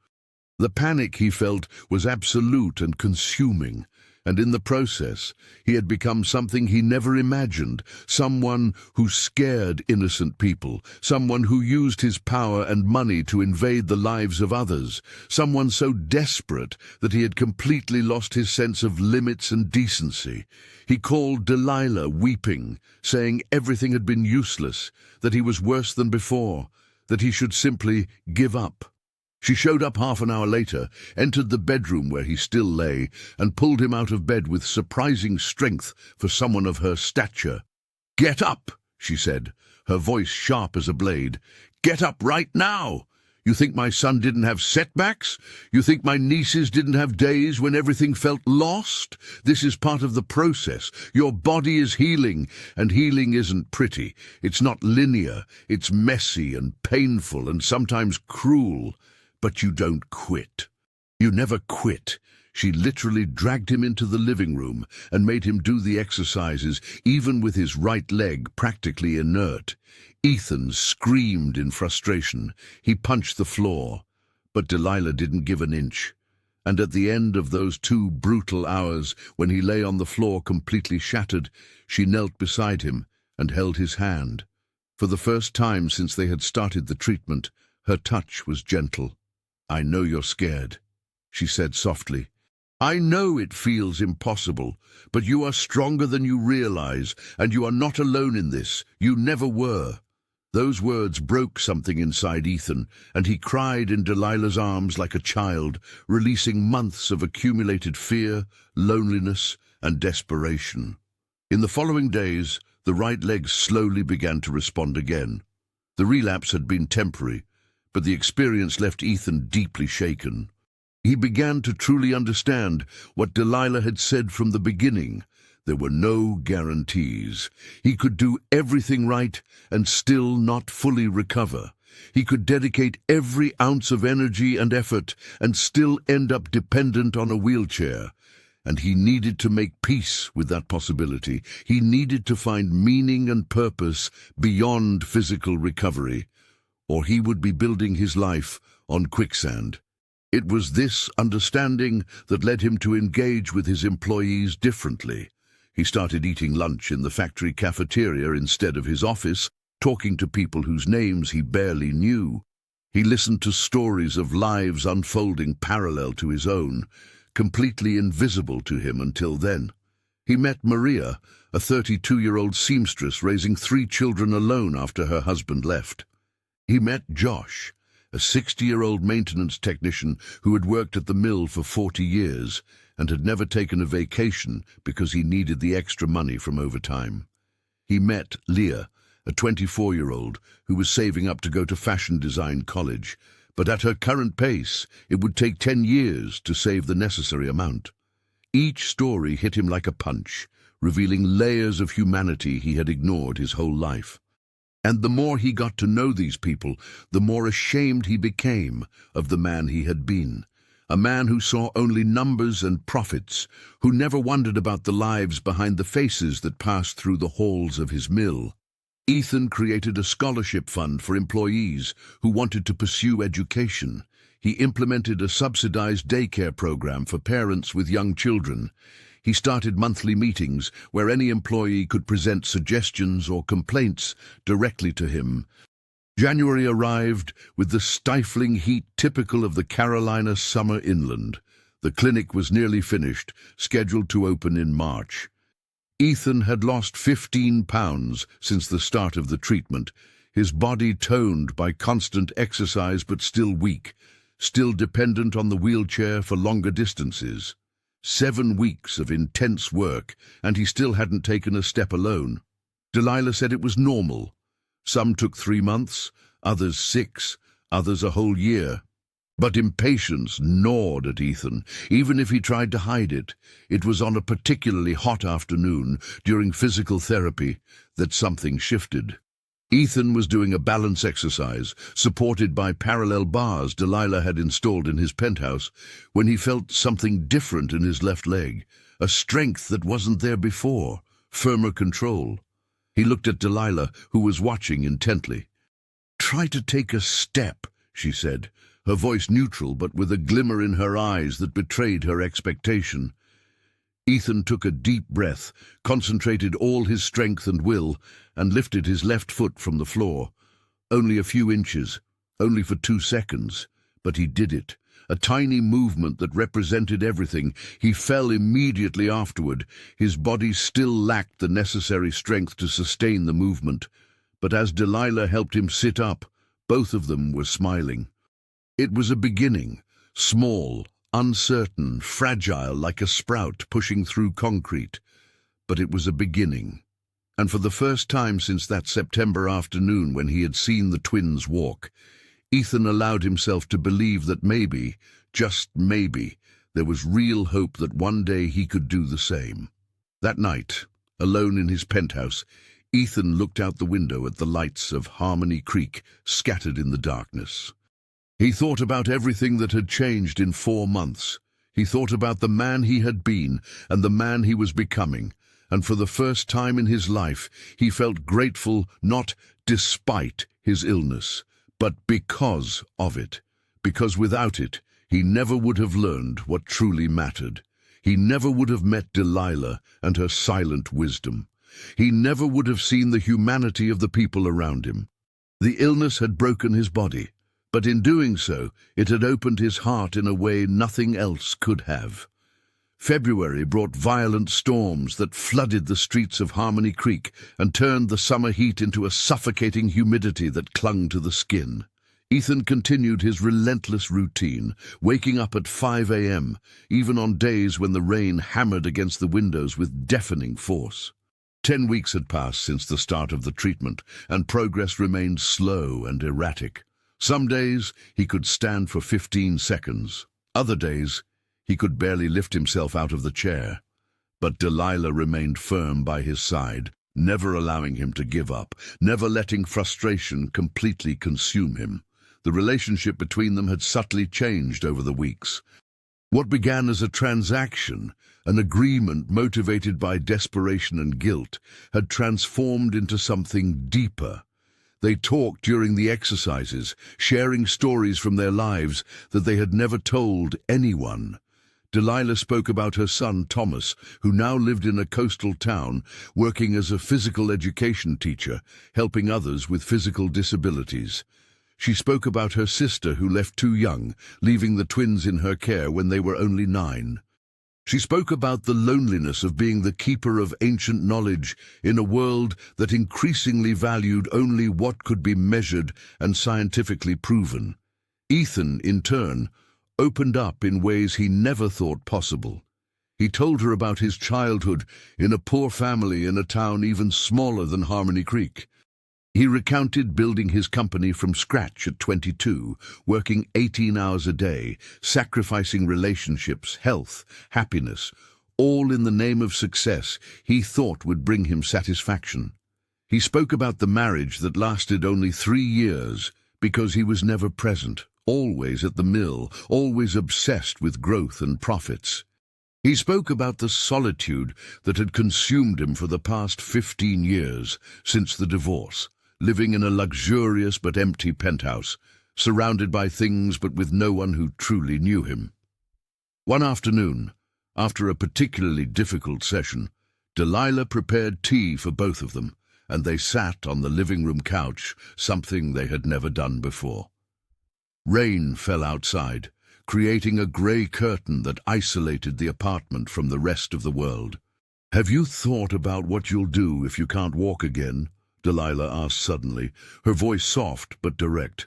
The panic he felt was absolute and consuming, and in the process, he had become something he never imagined, someone who scared innocent people, someone who used his power and money to invade the lives of others, someone so desperate that he had completely lost his sense of limits and decency. He called Delilah weeping, saying everything had been useless, that he was worse than before, that he should simply give up. She showed up half an hour later, entered the bedroom where he still lay, and pulled him out of bed with surprising strength for someone of her stature. "Get up," she said, her voice sharp as a blade. "Get up right now! You think my son didn't have setbacks? You think my nieces didn't have days when everything felt lost? This is part of the process. Your body is healing, and healing isn't pretty. It's not linear. It's messy and painful and sometimes cruel. But you don't quit. You never quit." She literally dragged him into the living room and made him do the exercises, even with his right leg practically inert. Ethan screamed in frustration. He punched the floor, but Delilah didn't give an inch. And at the end of those 2 brutal hours, when he lay on the floor completely shattered, she knelt beside him and held his hand. For the first time since they had started the treatment, her touch was gentle. "I know you're scared," she said softly. "I know it feels impossible, but you are stronger than you realize, and you are not alone in this. You never were." Those words broke something inside Ethan, and he cried in Delilah's arms like a child, releasing months of accumulated fear, loneliness, and desperation. In the following days, the right leg slowly began to respond again. The relapse had been temporary, but the experience left Ethan deeply shaken. He began to truly understand what Delilah had said from the beginning. There were no guarantees. He could do everything right and still not fully recover. He could dedicate every ounce of energy and effort and still end up dependent on a wheelchair. And he needed to make peace with that possibility. He needed to find meaning and purpose beyond physical recovery, or he would be building his life on quicksand. It was this understanding that led him to engage with his employees differently. He started eating lunch in the factory cafeteria instead of his office, talking to people whose names he barely knew. He listened to stories of lives unfolding parallel to his own, completely invisible to him until then. He met Maria, a 32-year-old seamstress raising 3 children alone after her husband left. He met Josh, a 60-year-old maintenance technician who had worked at the mill for 40 years, and had never taken a vacation because he needed the extra money from overtime. He met Leah, a 24-year-old who was saving up to go to fashion design college, but at her current pace, it would take 10 years to save the necessary amount. Each story hit him like a punch, revealing layers of humanity he had ignored his whole life. And the more he got to know these people, the more ashamed he became of the man he had been. A man who saw only numbers and profits, who never wondered about the lives behind the faces that passed through the halls of his mill. Ethan created a scholarship fund for employees who wanted to pursue education. He implemented a subsidized daycare program for parents with young children. He started monthly meetings where any employee could present suggestions or complaints directly to him. January arrived with the stifling heat typical of the Carolina summer inland. The clinic was nearly finished, scheduled to open in March. Ethan had lost 15 pounds since the start of the treatment, his body toned by constant exercise but still weak, still dependent on the wheelchair for longer distances. 7 weeks of intense work, and he still hadn't taken a step alone. Delilah said it was normal. Some took 3 months, others 6, others a whole year. But impatience gnawed at Ethan, even if he tried to hide it. It was on a particularly hot afternoon, during physical therapy, that something shifted. Ethan was doing a balance exercise, supported by parallel bars Delilah had installed in his penthouse, when he felt something different in his left leg, a strength that wasn't there before, firmer control. He looked at Delilah, who was watching intently. "Try to take a step," she said, her voice neutral but with a glimmer in her eyes that betrayed her expectation. Ethan took a deep breath, concentrated all his strength and will, and lifted his left foot from the floor. Only a few inches, only for 2 seconds, but he did it. A tiny movement that represented everything. He fell immediately afterward. His body still lacked the necessary strength to sustain the movement. But as Delilah helped him sit up, both of them were smiling. It was a beginning, small, uncertain, fragile like a sprout pushing through concrete. But it was a beginning. And for the first time since that September afternoon when he had seen the twins walk, Ethan allowed himself to believe that maybe, just maybe, there was real hope that one day he could do the same. That night, alone in his penthouse, Ethan looked out the window at the lights of Harmony Creek scattered in the darkness. He thought about everything that had changed in 4 months. He thought about the man he had been and the man he was becoming, and for the first time in his life he felt grateful not despite his illness, but because of it. Because without it, he never would have learned what truly mattered. He never would have met Delilah and her silent wisdom. He never would have seen the humanity of the people around him. The illness had broken his body, but in doing so, it had opened his heart in a way nothing else could have. February brought violent storms that flooded the streets of Harmony Creek and turned the summer heat into a suffocating humidity that clung to the skin. Ethan continued his relentless routine, waking up at 5 a.m., even on days when the rain hammered against the windows with deafening force. 10 weeks had passed since the start of the treatment, and progress remained slow and erratic. Some days he could stand for 15 seconds. Other days he could barely lift himself out of the chair. But Delilah remained firm by his side, never allowing him to give up, never letting frustration completely consume him. The relationship between them had subtly changed over the weeks. What began as a transaction, an agreement motivated by desperation and guilt, had transformed into something deeper. They talked during the exercises, sharing stories from their lives that they had never told anyone. Delilah spoke about her son, Thomas, who now lived in a coastal town, working as a physical education teacher, helping others with physical disabilities. She spoke about her sister who left too young, leaving the twins in her care when they were only 9. She spoke about the loneliness of being the keeper of ancient knowledge in a world that increasingly valued only what could be measured and scientifically proven. Ethan, in turn, opened up in ways he never thought possible. He told her about his childhood in a poor family in a town even smaller than Harmony Creek. He recounted building his company from scratch at 22, working 18 hours a day, sacrificing relationships, health, happiness, all in the name of success he thought would bring him satisfaction. He spoke about the marriage that lasted only 3 years because he was never present, always at the mill, always obsessed with growth and profits. He spoke about the solitude that had consumed him for the past 15 years since the divorce, living in a luxurious but empty penthouse, surrounded by things but with no one who truly knew him. One afternoon, after a particularly difficult session, Delilah prepared tea for both of them, and they sat on the living room couch, something they had never done before. Rain fell outside, creating a grey curtain that isolated the apartment from the rest of the world. "Have you thought about what you'll do if you can't walk again?" Delilah asked suddenly, her voice soft but direct.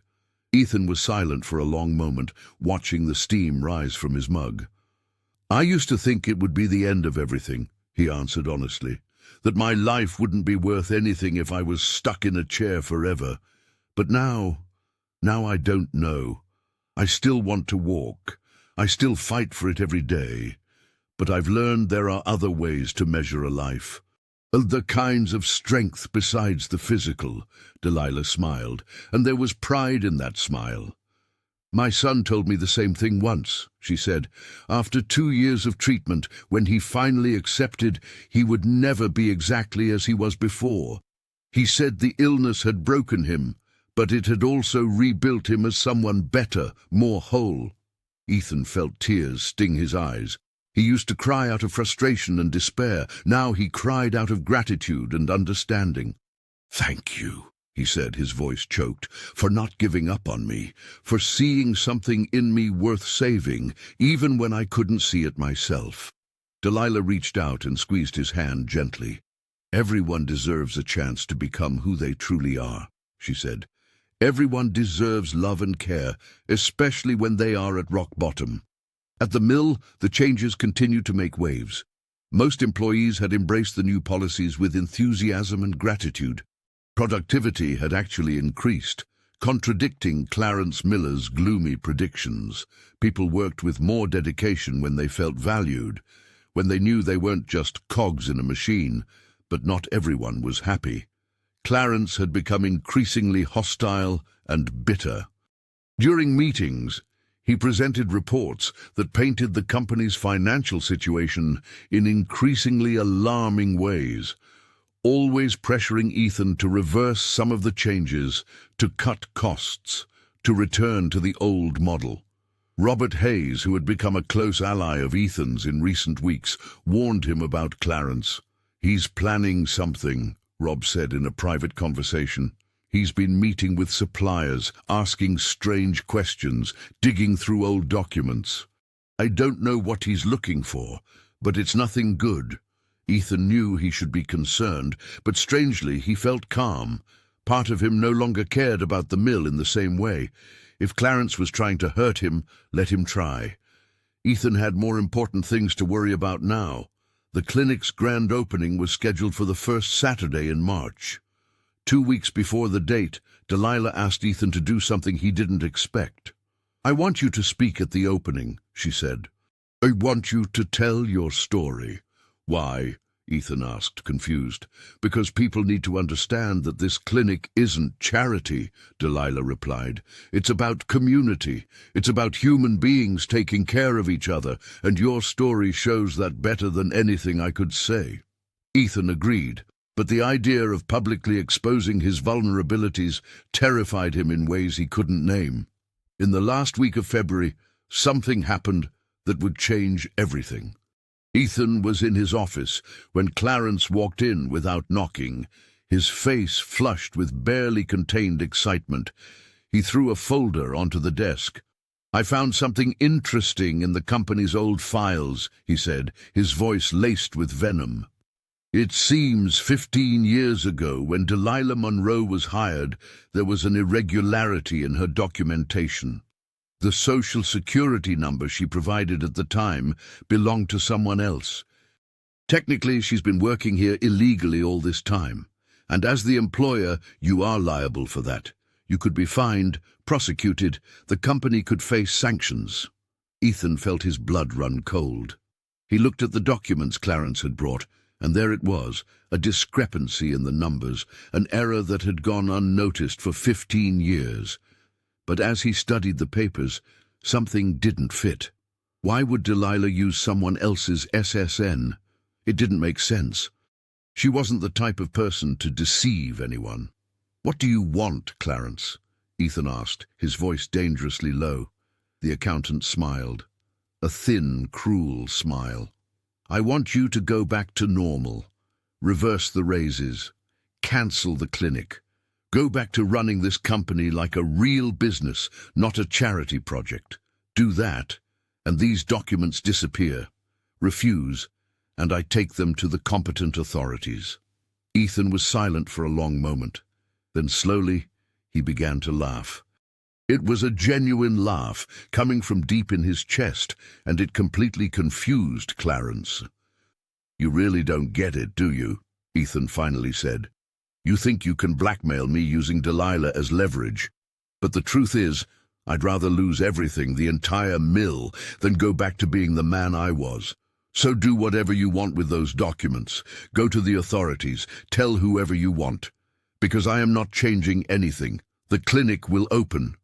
Ethan was silent for a long moment, watching the steam rise from his mug. "I used to think it would be the end of everything," he answered honestly, "that my life wouldn't be worth anything if I was stuck in a chair forever. But now I don't know. I still want to walk. I still fight for it every day. But I've learned there are other ways to measure a life. The kinds of strength besides the physical." Delilah smiled, and there was pride in that smile. "My son told me the same thing once," she said, "after 2 years of treatment, when he finally accepted he would never be exactly as he was before. He said the illness had broken him, but it had also rebuilt him as someone better, more whole." Ethan felt tears sting his eyes. He used to cry out of frustration and despair. Now he cried out of gratitude and understanding. "Thank you," he said, his voice choked, "for not giving up on me, for seeing something in me worth saving, even when I couldn't see it myself." Delilah reached out and squeezed his hand gently. "Everyone deserves a chance to become who they truly are," she said. "Everyone deserves love and care, especially when they are at rock bottom." At the mill, the changes continued to make waves. Most employees had embraced the new policies with enthusiasm and gratitude. Productivity had actually increased, contradicting Clarence Miller's gloomy predictions. People worked with more dedication when they felt valued, when they knew they weren't just cogs in a machine, but not everyone was happy. Clarence had become increasingly hostile and bitter. During meetings, he presented reports that painted the company's financial situation in increasingly alarming ways, always pressuring Ethan to reverse some of the changes, to cut costs, to return to the old model. Robert Hayes, who had become a close ally of Ethan's in recent weeks, warned him about Clarence. "He's planning something," Rob said in a private conversation. "He's been meeting with suppliers, asking strange questions, digging through old documents. I don't know what he's looking for, but it's nothing good." Ethan knew he should be concerned, but strangely he felt calm. Part of him no longer cared about the mill in the same way. If Clarence was trying to hurt him, let him try. Ethan had more important things to worry about now. The clinic's grand opening was scheduled for the first Saturday in March. 2 weeks before the date, Delilah asked Ethan to do something he didn't expect. "I want you to speak at the opening," she said. "I want you to tell your story." "Why?" Ethan asked, confused. "Because people need to understand that this clinic isn't charity," Delilah replied. "It's about community. It's about human beings taking care of each other, and your story shows that better than anything I could say." Ethan agreed, but the idea of publicly exposing his vulnerabilities terrified him in ways he couldn't name. In the last week of February, something happened that would change everything. Ethan was in his office when Clarence walked in without knocking, his face flushed with barely contained excitement. He threw a folder onto the desk. "I found something interesting in the company's old files," he said, his voice laced with venom. "It seems 15 years ago, when Delilah Monroe was hired, there was an irregularity in her documentation. The social security number she provided at the time belonged to someone else. Technically, she's been working here illegally all this time, and as the employer, you are liable for that. You could be fined, prosecuted, the company could face sanctions. Ethan felt his blood run cold. He looked at the documents Clarence had brought, and there it was, a discrepancy in the numbers, an error that had gone unnoticed for 15 years. But as he studied the papers, something didn't fit. Why would Delilah use someone else's SSN? It didn't make sense. She wasn't the type of person to deceive anyone. "What do you want, Clarence?" Ethan asked, his voice dangerously low. The accountant smiled. A thin, cruel smile. "I want you to go back to normal. Reverse the raises. Cancel the clinic. Go back to running this company like a real business, not a charity project. Do that, and these documents disappear. Refuse, and I take them to the competent authorities." Ethan was silent for a long moment. Then slowly, he began to laugh. It was a genuine laugh, coming from deep in his chest, and it completely confused Clarence. "You really don't get it, do you?" Ethan finally said. "You think you can blackmail me using Delilah as leverage. But the truth is, I'd rather lose everything, the entire mill, than go back to being the man I was. So do whatever you want with those documents. Go to the authorities. Tell whoever you want. Because I am not changing anything. The clinic will open.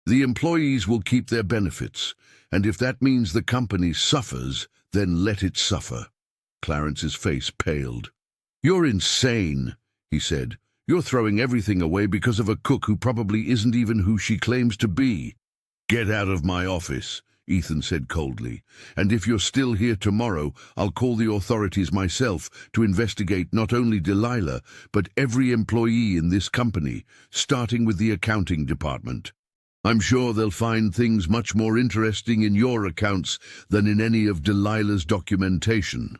The employees will keep their benefits. And if that means the company suffers, then let it suffer." Clarence's face paled. "You're insane," he said. "You're throwing everything away because of a cook who probably isn't even who she claims to be." "Get out of my office," Ethan said coldly. "And if you're still here tomorrow, I'll call the authorities myself to investigate not only Delilah, but every employee in this company, starting with the accounting department. I'm sure they'll find things much more interesting in your accounts than in any of Delilah's documentation."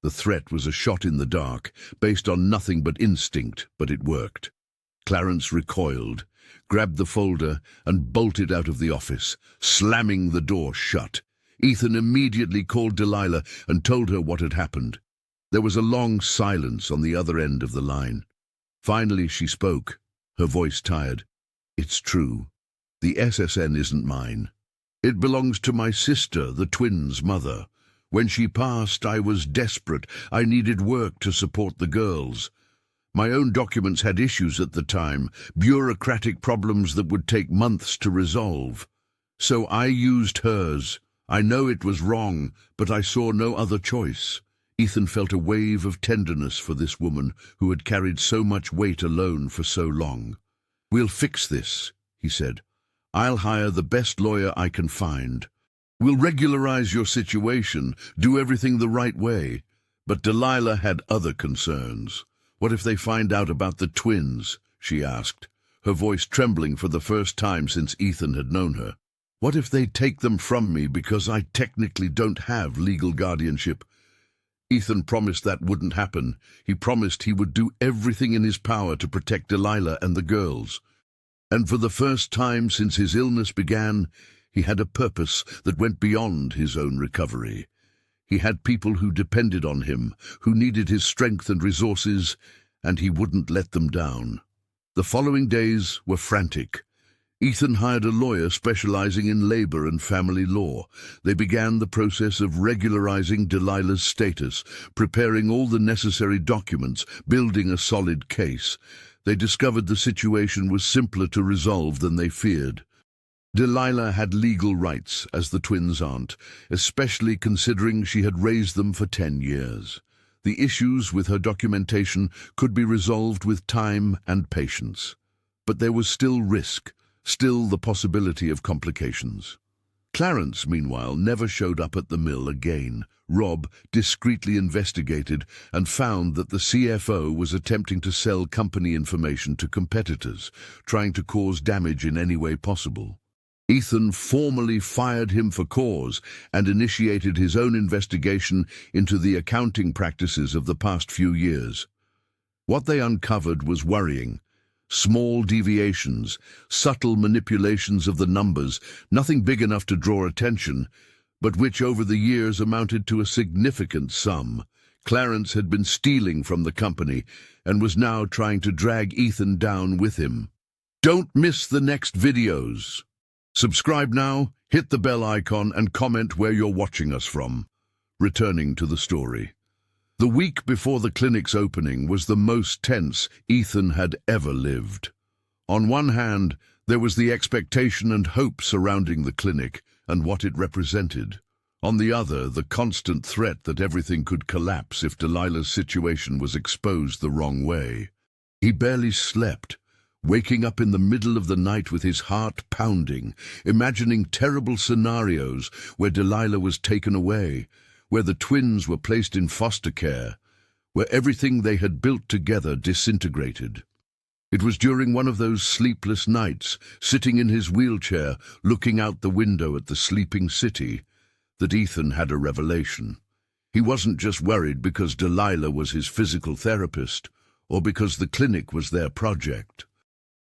The threat was a shot in the dark, based on nothing but instinct, but it worked. Clarence recoiled, grabbed the folder, and bolted out of the office, slamming the door shut. Ethan immediately called Delilah and told her what had happened. There was a long silence on the other end of the line. Finally she spoke, her voice tired. "It's true. The SSN isn't mine. It belongs to my sister, the twins' mother. When she passed, I was desperate. I needed work to support the girls. My own documents had issues at the time, bureaucratic problems that would take months to resolve. So I used hers. I know it was wrong, but I saw no other choice." Ethan felt a wave of tenderness for this woman who had carried so much weight alone for so long. "We'll fix this," he said. "I'll hire the best lawyer I can find. We'll regularize your situation, do everything the right way." But Delilah had other concerns. "What if they find out about the twins?" she asked, her voice trembling for the first time since Ethan had known her. "What if they take them from me because I technically don't have legal guardianship?" Ethan promised that wouldn't happen. He promised he would do everything in his power to protect Delilah and the girls. And for the first time since his illness began, he had a purpose that went beyond his own recovery. He had people who depended on him, who needed his strength and resources, and he wouldn't let them down. The following days were frantic. Ethan hired a lawyer specializing in labor and family law. They began the process of regularizing Delilah's status, preparing all the necessary documents, building a solid case. They discovered the situation was simpler to resolve than they feared. Delilah had legal rights as the twins' aunt, especially considering she had raised them for 10 years. The issues with her documentation could be resolved with time and patience. But there was still risk, still the possibility of complications. Clarence, meanwhile, never showed up at the mill again. Rob discreetly investigated and found that the CFO was attempting to sell company information to competitors, trying to cause damage in any way possible. Ethan formally fired him for cause and initiated his own investigation into the accounting practices of the past few years. What they uncovered was worrying. Small deviations, subtle manipulations of the numbers, nothing big enough to draw attention, but which over the years amounted to a significant sum. Clarence had been stealing from the company and was now trying to drag Ethan down with him. Don't miss the next videos. Subscribe now, hit the bell icon and comment where you're watching us from. Returning to the story. The week before the clinic's opening was the most tense Ethan had ever lived. On one hand, there was the expectation and hope surrounding the clinic and what it represented. On the other, the constant threat that everything could collapse if Delilah's situation was exposed the wrong way. He barely slept, waking up in the middle of the night with his heart pounding, imagining terrible scenarios where Delilah was taken away, where the twins were placed in foster care, where everything they had built together disintegrated. It was during one of those sleepless nights, sitting in his wheelchair, looking out the window at the sleeping city, that Ethan had a revelation. He wasn't just worried because Delilah was his physical therapist, or because the clinic was their project.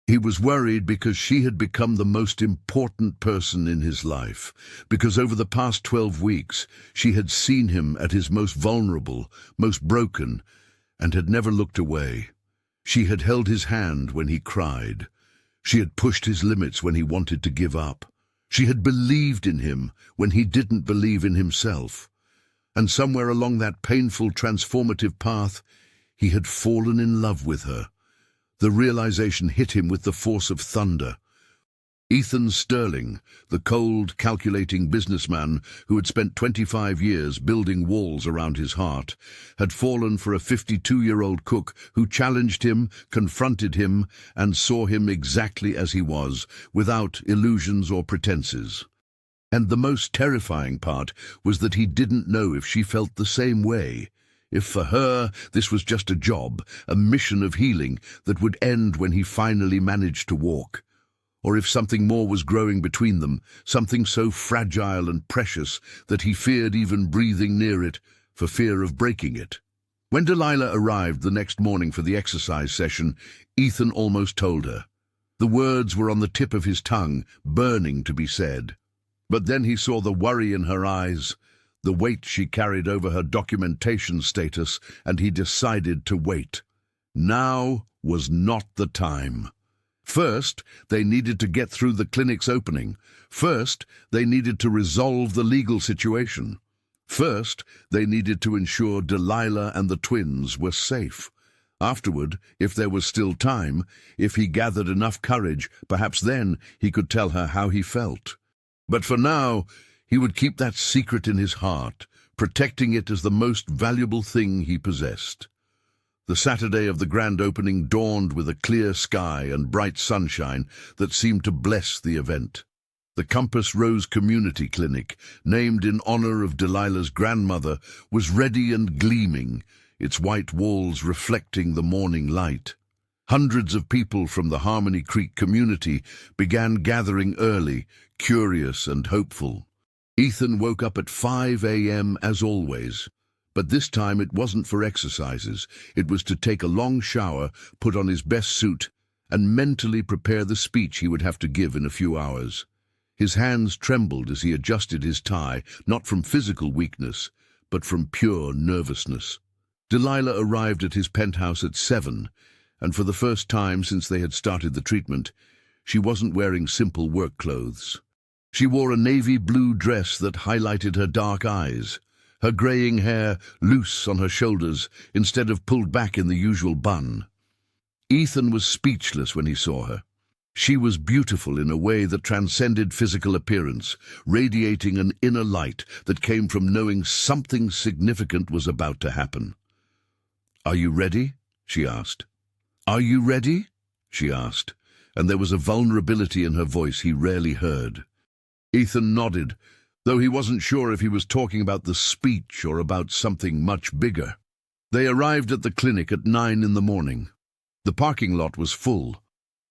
He was worried because she had become the most important person in his life, because over the past 12 weeks she had seen him at his most vulnerable, most broken, and had never looked away. She had held his hand when he cried. She had pushed his limits when he wanted to give up. She had believed in him when he didn't believe in himself. And somewhere along that painful, transformative path, he had fallen in love with her. The realization hit him with the force of thunder. Ethan Sterling, the cold, calculating businessman who had spent 25 years building walls around his heart, had fallen for a 52-year-old cook who challenged him, confronted him, and saw him exactly as he was, without illusions or pretenses. And the most terrifying part was that he didn't know if she felt the same way. If for her this was just a job, a mission of healing that would end when he finally managed to walk. Or if something more was growing between them, something so fragile and precious that he feared even breathing near it for fear of breaking it. When Delilah arrived the next morning for the exercise session, Ethan almost told her. The words were on the tip of his tongue, burning to be said. But then he saw the worry in her eyes, the weight she carried over her documentation status, and he decided to wait. Now was not the time. First, they needed to get through the clinic's opening. First, they needed to resolve the legal situation. First, they needed to ensure Delilah and the twins were safe. Afterward, if there was still time, if he gathered enough courage, perhaps then he could tell her how he felt. But for now, he would keep that secret in his heart, protecting it as the most valuable thing he possessed. The Saturday of the grand opening dawned with a clear sky and bright sunshine that seemed to bless the event. The Compass Rose Community Clinic, named in honor of Delilah's grandmother, was ready and gleaming, its white walls reflecting the morning light. Hundreds of people from the Harmony Creek community began gathering early, curious and hopeful. Ethan woke up at 5 a.m. as always. But this time it wasn't for exercises. It was to take a long shower, put on his best suit, and mentally prepare the speech he would have to give in a few hours. His hands trembled as he adjusted his tie, not from physical weakness, but from pure nervousness. Delilah arrived at his penthouse at 7, and for the first time since they had started the treatment, she wasn't wearing simple work clothes. She wore a navy blue dress that highlighted her dark eyes, her graying hair loose on her shoulders instead of pulled back in the usual bun. Ethan was speechless when he saw her. She was beautiful in a way that transcended physical appearance, radiating an inner light that came from knowing something significant was about to happen. "Are you ready?" she asked. "Are you ready?" she asked, and there was a vulnerability in her voice he rarely heard. Ethan nodded, though he wasn't sure if he was talking about the speech or about something much bigger. They arrived at the clinic at 9 in the morning. The parking lot was full.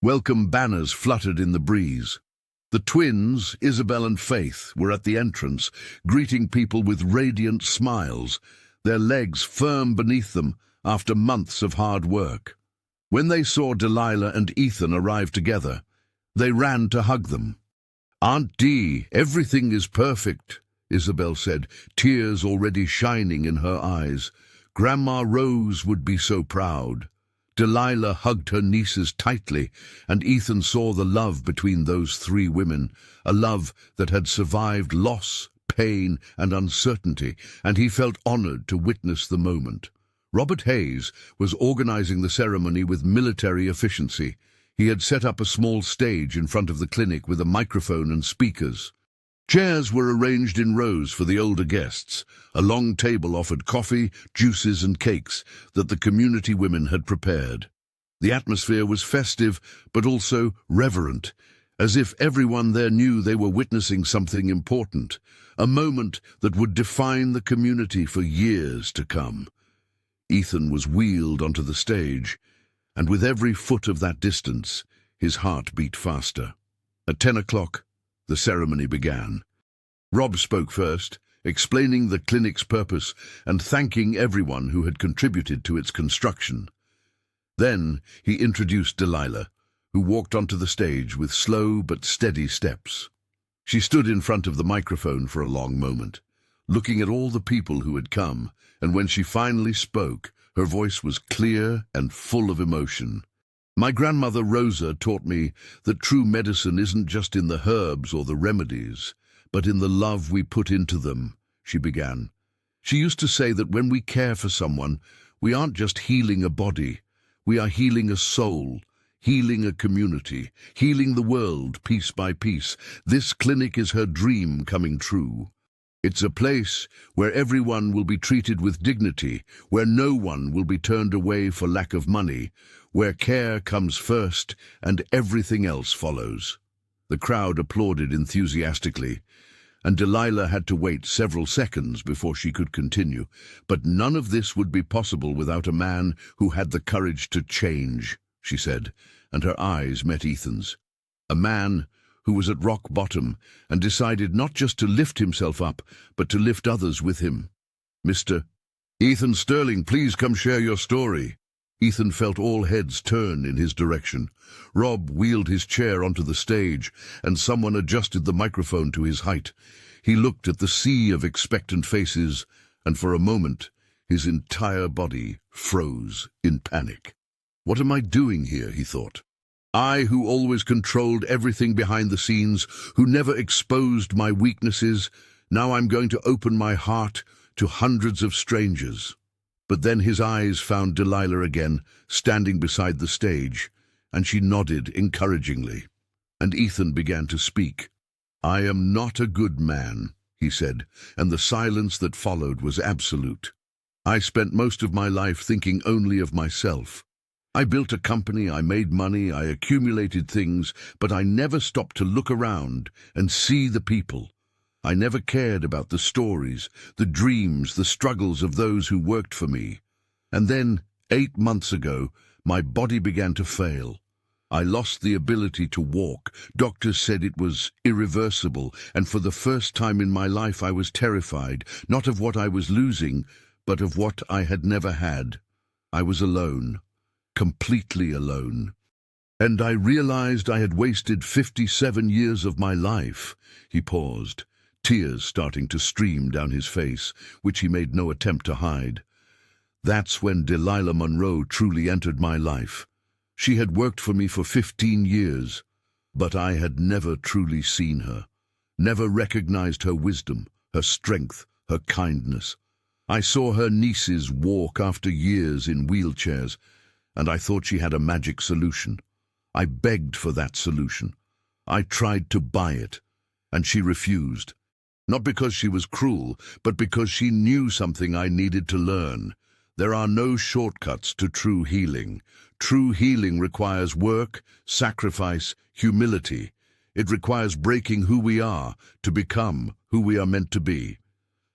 Welcome banners fluttered in the breeze. The twins, Isabel and Faith, were at the entrance, greeting people with radiant smiles, their legs firm beneath them after months of hard work. When they saw Delilah and Ethan arrive together, they ran to hug them. "Aunt Dee, everything is perfect," Isabel said, tears already shining in her eyes. "Grandma Rose would be so proud." Delilah hugged her nieces tightly, and Ethan saw the love between those three women, a love that had survived loss, pain, and uncertainty, and he felt honored to witness the moment. Robert Hayes was organizing the ceremony with military efficiency. He had set up a small stage in front of the clinic with a microphone and speakers. Chairs were arranged in rows for the older guests. A long table offered coffee, juices, and cakes that the community women had prepared. The atmosphere was festive, but also reverent, as if everyone there knew they were witnessing something important, a moment that would define the community for years to come. Ethan was wheeled onto the stage, and with every foot of that distance, his heart beat faster. At 10 o'clock, the ceremony began. Rob spoke first, explaining the clinic's purpose and thanking everyone who had contributed to its construction. Then he introduced Delilah, who walked onto the stage with slow but steady steps. She stood in front of the microphone for a long moment, looking at all the people who had come, and when she finally spoke, her voice was clear and full of emotion. "My grandmother Rosa taught me that true medicine isn't just in the herbs or the remedies, but in the love we put into them," she began. "She used to say that when we care for someone, we aren't just healing a body, we are healing a soul, healing a community, healing the world piece by piece. This clinic is her dream coming true. It's a place where everyone will be treated with dignity, where no one will be turned away for lack of money, where care comes first and everything else follows." The crowd applauded enthusiastically, and Delilah had to wait several seconds before she could continue. "But none of this would be possible without a man who had the courage to change," she said, and her eyes met Ethan's. "A man who was at rock bottom and decided not just to lift himself up, but to lift others with him. Mr. Ethan Sterling, please come share your story." Ethan felt all heads turn in his direction. Rob wheeled his chair onto the stage, and someone adjusted the microphone to his height. He looked at the sea of expectant faces, and for a moment, his entire body froze in panic. "What am I doing here?" he thought. "I, who always controlled everything behind the scenes, who never exposed my weaknesses, now I'm going to open my heart to hundreds of strangers." But then his eyes found Delilah again, standing beside the stage, and she nodded encouragingly. And Ethan began to speak. "I am not a good man," he said, and the silence that followed was absolute. "I spent most of my life thinking only of myself. I built a company, I made money, I accumulated things, but I never stopped to look around and see the people. I never cared about the stories, the dreams, the struggles of those who worked for me. And then, 8 months ago, my body began to fail. I lost the ability to walk. Doctors said it was irreversible, and for the first time in my life I was terrified, not of what I was losing, but of what I had never had. I was alone, completely alone. And I realized I had wasted 57 years of my life." He paused, tears starting to stream down his face, which he made no attempt to hide. "That's when Delilah Monroe truly entered my life. She had worked for me for 15 years, but I had never truly seen her, never recognized her wisdom, her strength, her kindness. I saw her nieces walk after years in wheelchairs, and I thought she had a magic solution. I begged for that solution. I tried to buy it, and she refused. Not because she was cruel, but because she knew something I needed to learn. There are no shortcuts to true healing. True healing requires work, sacrifice, humility. It requires breaking who we are to become who we are meant to be."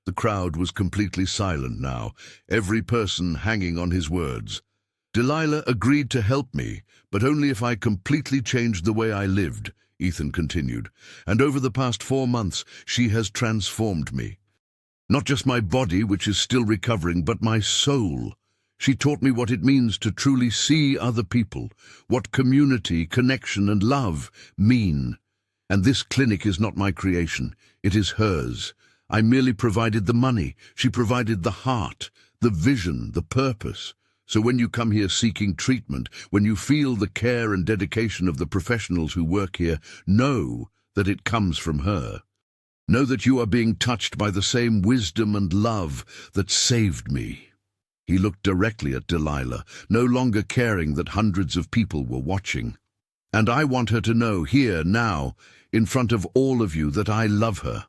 The crowd was completely silent now, every person hanging on his words. "Delilah agreed to help me, but only if I completely changed the way I lived," Ethan continued. "And over the past 4 months, she has transformed me. Not just my body, which is still recovering, but my soul. She taught me what it means to truly see other people, what community, connection, and love mean. And this clinic is not my creation, it is hers. I merely provided the money. She provided the heart, the vision, the purpose. So when you come here seeking treatment, when you feel the care and dedication of the professionals who work here, know that it comes from her. Know that you are being touched by the same wisdom and love that saved me. He looked directly at Delilah, no longer caring that hundreds of people were watching. And I want her to know here, now, in front of all of you, that I love her.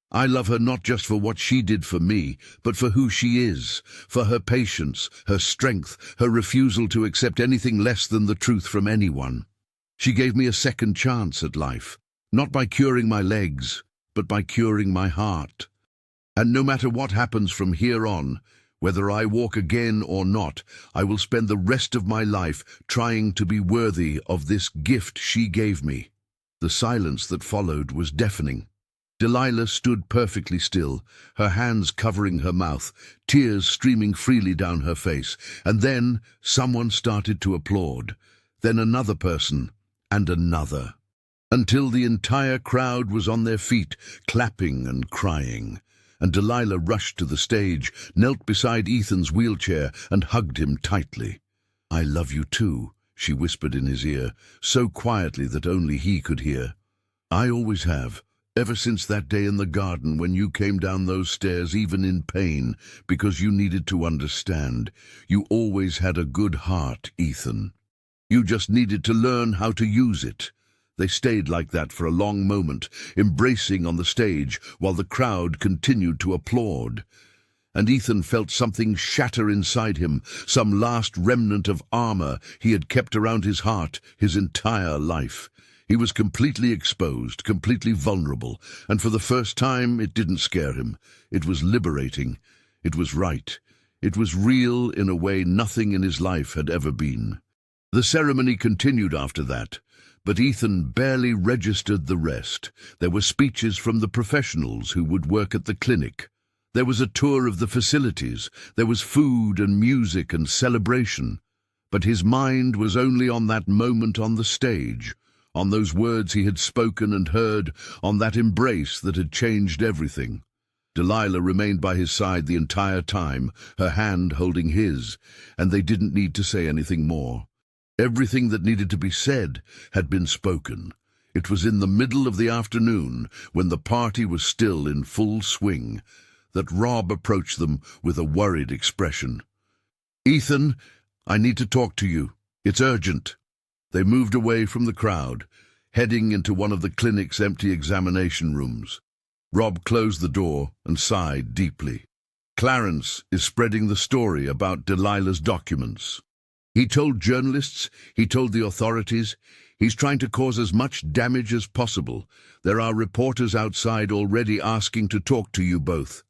I love her not just for what she did for me, but for who she is, for her patience, her strength, her refusal to accept anything less than the truth from anyone. She gave me a second chance at life, not by curing my legs, but by curing my heart. And no matter what happens from here on, whether I walk again or not, I will spend the rest of my life trying to be worthy of this gift she gave me. The silence that followed was deafening. Delilah stood perfectly still, her hands covering her mouth, tears streaming freely down her face, and then someone started to applaud, then another person, and another, until the entire crowd was on their feet, clapping and crying. And Delilah rushed to the stage, knelt beside Ethan's wheelchair, and hugged him tightly. "I love you too," she whispered in his ear, so quietly that only he could hear. "I always have, ever since that day in the garden when you came down those stairs even in pain, because you needed to understand. You always had a good heart, Ethan. You just needed to learn how to use it." They stayed like that for a long moment, embracing on the stage while the crowd continued to applaud. And Ethan felt something shatter inside him, some last remnant of armor he had kept around his heart his entire life. He was completely exposed, completely vulnerable, and for the first time it didn't scare him. It was liberating. It was right. It was real in a way nothing in his life had ever been. The ceremony continued after that. But Ethan barely registered the rest. There were speeches from the professionals who would work at the clinic. There was a tour of the facilities. There was food and music and celebration. But his mind was only on that moment on the stage, on those words he had spoken and heard, on that embrace that had changed everything. Delilah remained by his side the entire time, her hand holding his, and they didn't need to say anything more. Everything that needed to be said had been spoken. It was in the middle of the afternoon, when the party was still in full swing, that Rob approached them with a worried expression. "Ethan, I need to talk to you. It's urgent." They moved away from the crowd, heading into one of the clinic's empty examination rooms. Rob closed the door and sighed deeply. "Clarence is spreading the story about Delilah's documents. He told journalists, he told the authorities, he's trying to cause as much damage as possible. There are reporters outside already asking to talk to you both."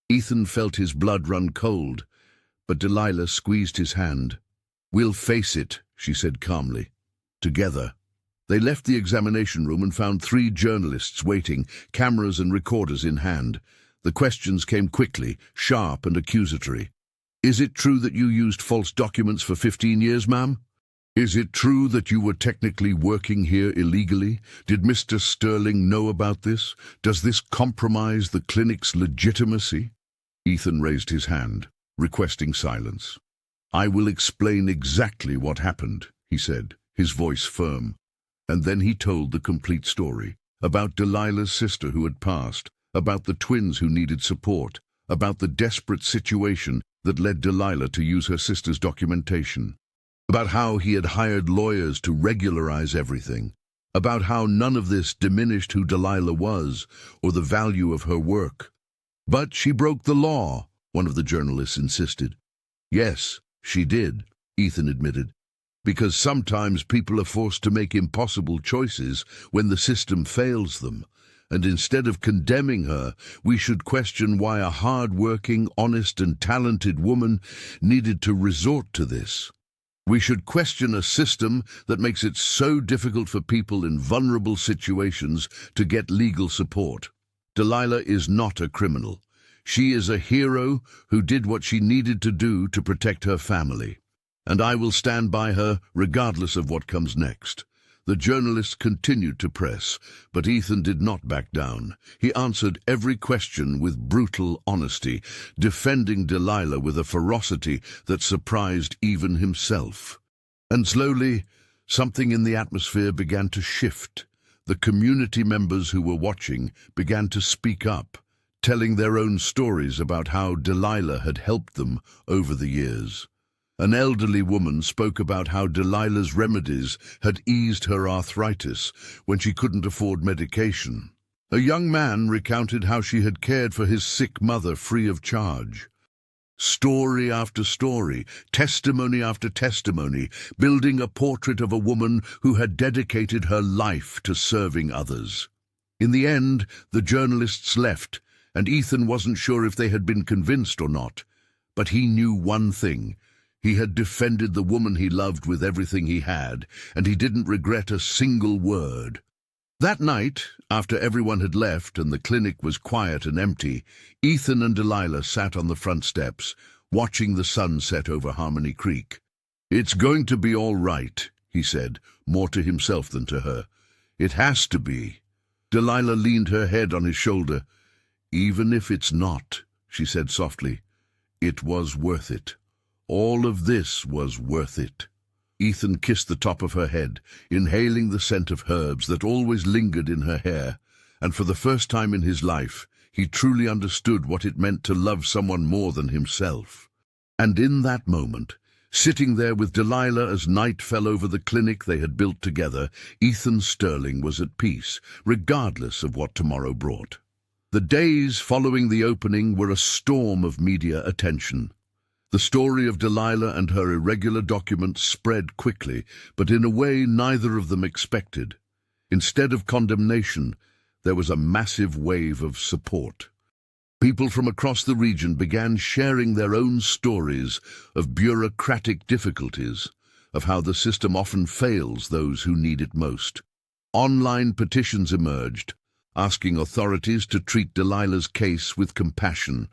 Ethan felt his blood run cold, but Delilah squeezed his hand. "We'll face it," she said calmly. "Together." They left the examination room and found 3 journalists waiting, cameras and recorders in hand. The questions came quickly, sharp and accusatory. "Is it true that you used false documents for 15 years, ma'am? Is it true that you were technically working here illegally? Did Mr. Sterling know about this? Does this compromise the clinic's legitimacy?" Ethan raised his hand, requesting silence. "I will explain exactly what happened," he said, his voice firm. And then he told the complete story, about Delilah's sister who had passed, about the twins who needed support, about the desperate situation that led Delilah to use her sister's documentation, about how he had hired lawyers to regularize everything, about how none of this diminished who Delilah was or the value of her work. "But she broke the law," one of the journalists insisted. "Yes, she did," Ethan admitted, "because sometimes people are forced to make impossible choices when the system fails them. And instead of condemning her, we should question why a hard-working, honest and talented woman needed to resort to this. We should question a system that makes it so difficult for people in vulnerable situations to get legal support. Delilah is not a criminal. She is a hero who did what she needed to do to protect her family. And I will stand by her regardless of what comes next. The journalists continued to press, but Ethan did not back down. He answered every question with brutal honesty, defending Delilah with a ferocity that surprised even himself. And slowly, something in the atmosphere began to shift. The community members who were watching began to speak up, telling their own stories about how Delilah had helped them over the years. An elderly woman spoke about how Delilah's remedies had eased her arthritis when she couldn't afford medication. A young man recounted how she had cared for his sick mother free of charge. Story after story, testimony after testimony, building a portrait of a woman who had dedicated her life to serving others. In the end, the journalists left, and Ethan wasn't sure if they had been convinced or not. But he knew one thing. He had defended the woman he loved with everything he had, and he didn't regret a single word. That night, after everyone had left and the clinic was quiet and empty, Ethan and Delilah sat on the front steps, watching the sun set over Harmony Creek. "It's going to be all right," he said, more to himself than to her. "It has to be." Delilah leaned her head on his shoulder. "Even if it's not," she said softly, "it was worth it. All of this was worth it." Ethan kissed the top of her head, inhaling the scent of herbs that always lingered in her hair, and for the first time in his life, he truly understood what it meant to love someone more than himself. And in that moment, sitting there with Delilah as night fell over the clinic they had built together, Ethan Sterling was at peace, regardless of what tomorrow brought. The days following the opening were a storm of media attention. The story of Delilah and her irregular documents spread quickly, but in a way neither of them expected. Instead of condemnation, there was a massive wave of support. People from across the region began sharing their own stories of bureaucratic difficulties, of how the system often fails those who need it most. Online petitions emerged, asking authorities to treat Delilah's case with compassion.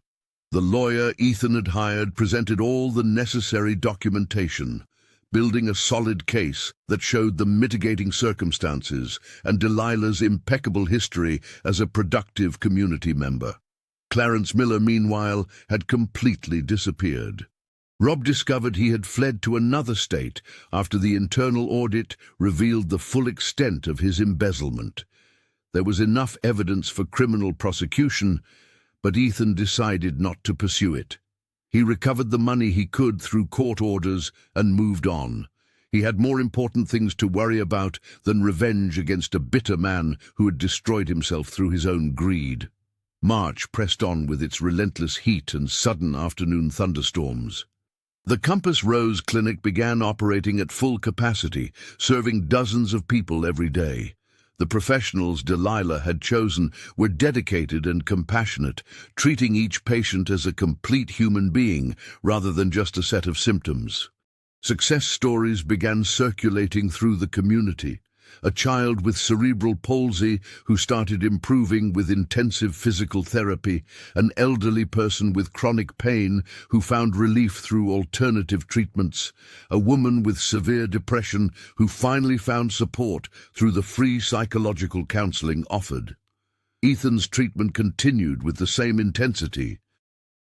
The lawyer Ethan had hired presented all the necessary documentation, building a solid case that showed the mitigating circumstances and Delilah's impeccable history as a productive community member. Clarence Miller, meanwhile, had completely disappeared. Rob discovered he had fled to another state after the internal audit revealed the full extent of his embezzlement. There was enough evidence for criminal prosecution, but Ethan decided not to pursue it. He recovered the money he could through court orders and moved on. He had more important things to worry about than revenge against a bitter man who had destroyed himself through his own greed. March pressed on with its relentless heat and sudden afternoon thunderstorms. The Compass Rose Clinic began operating at full capacity, serving dozens of people every day. The professionals Delilah had chosen were dedicated and compassionate, treating each patient as a complete human being rather than just a set of symptoms. Success stories began circulating through the community. A child with cerebral palsy who started improving with intensive physical therapy, an elderly person with chronic pain who found relief through alternative treatments, a woman with severe depression who finally found support through the free psychological counseling offered. Ethan's treatment continued with the same intensity.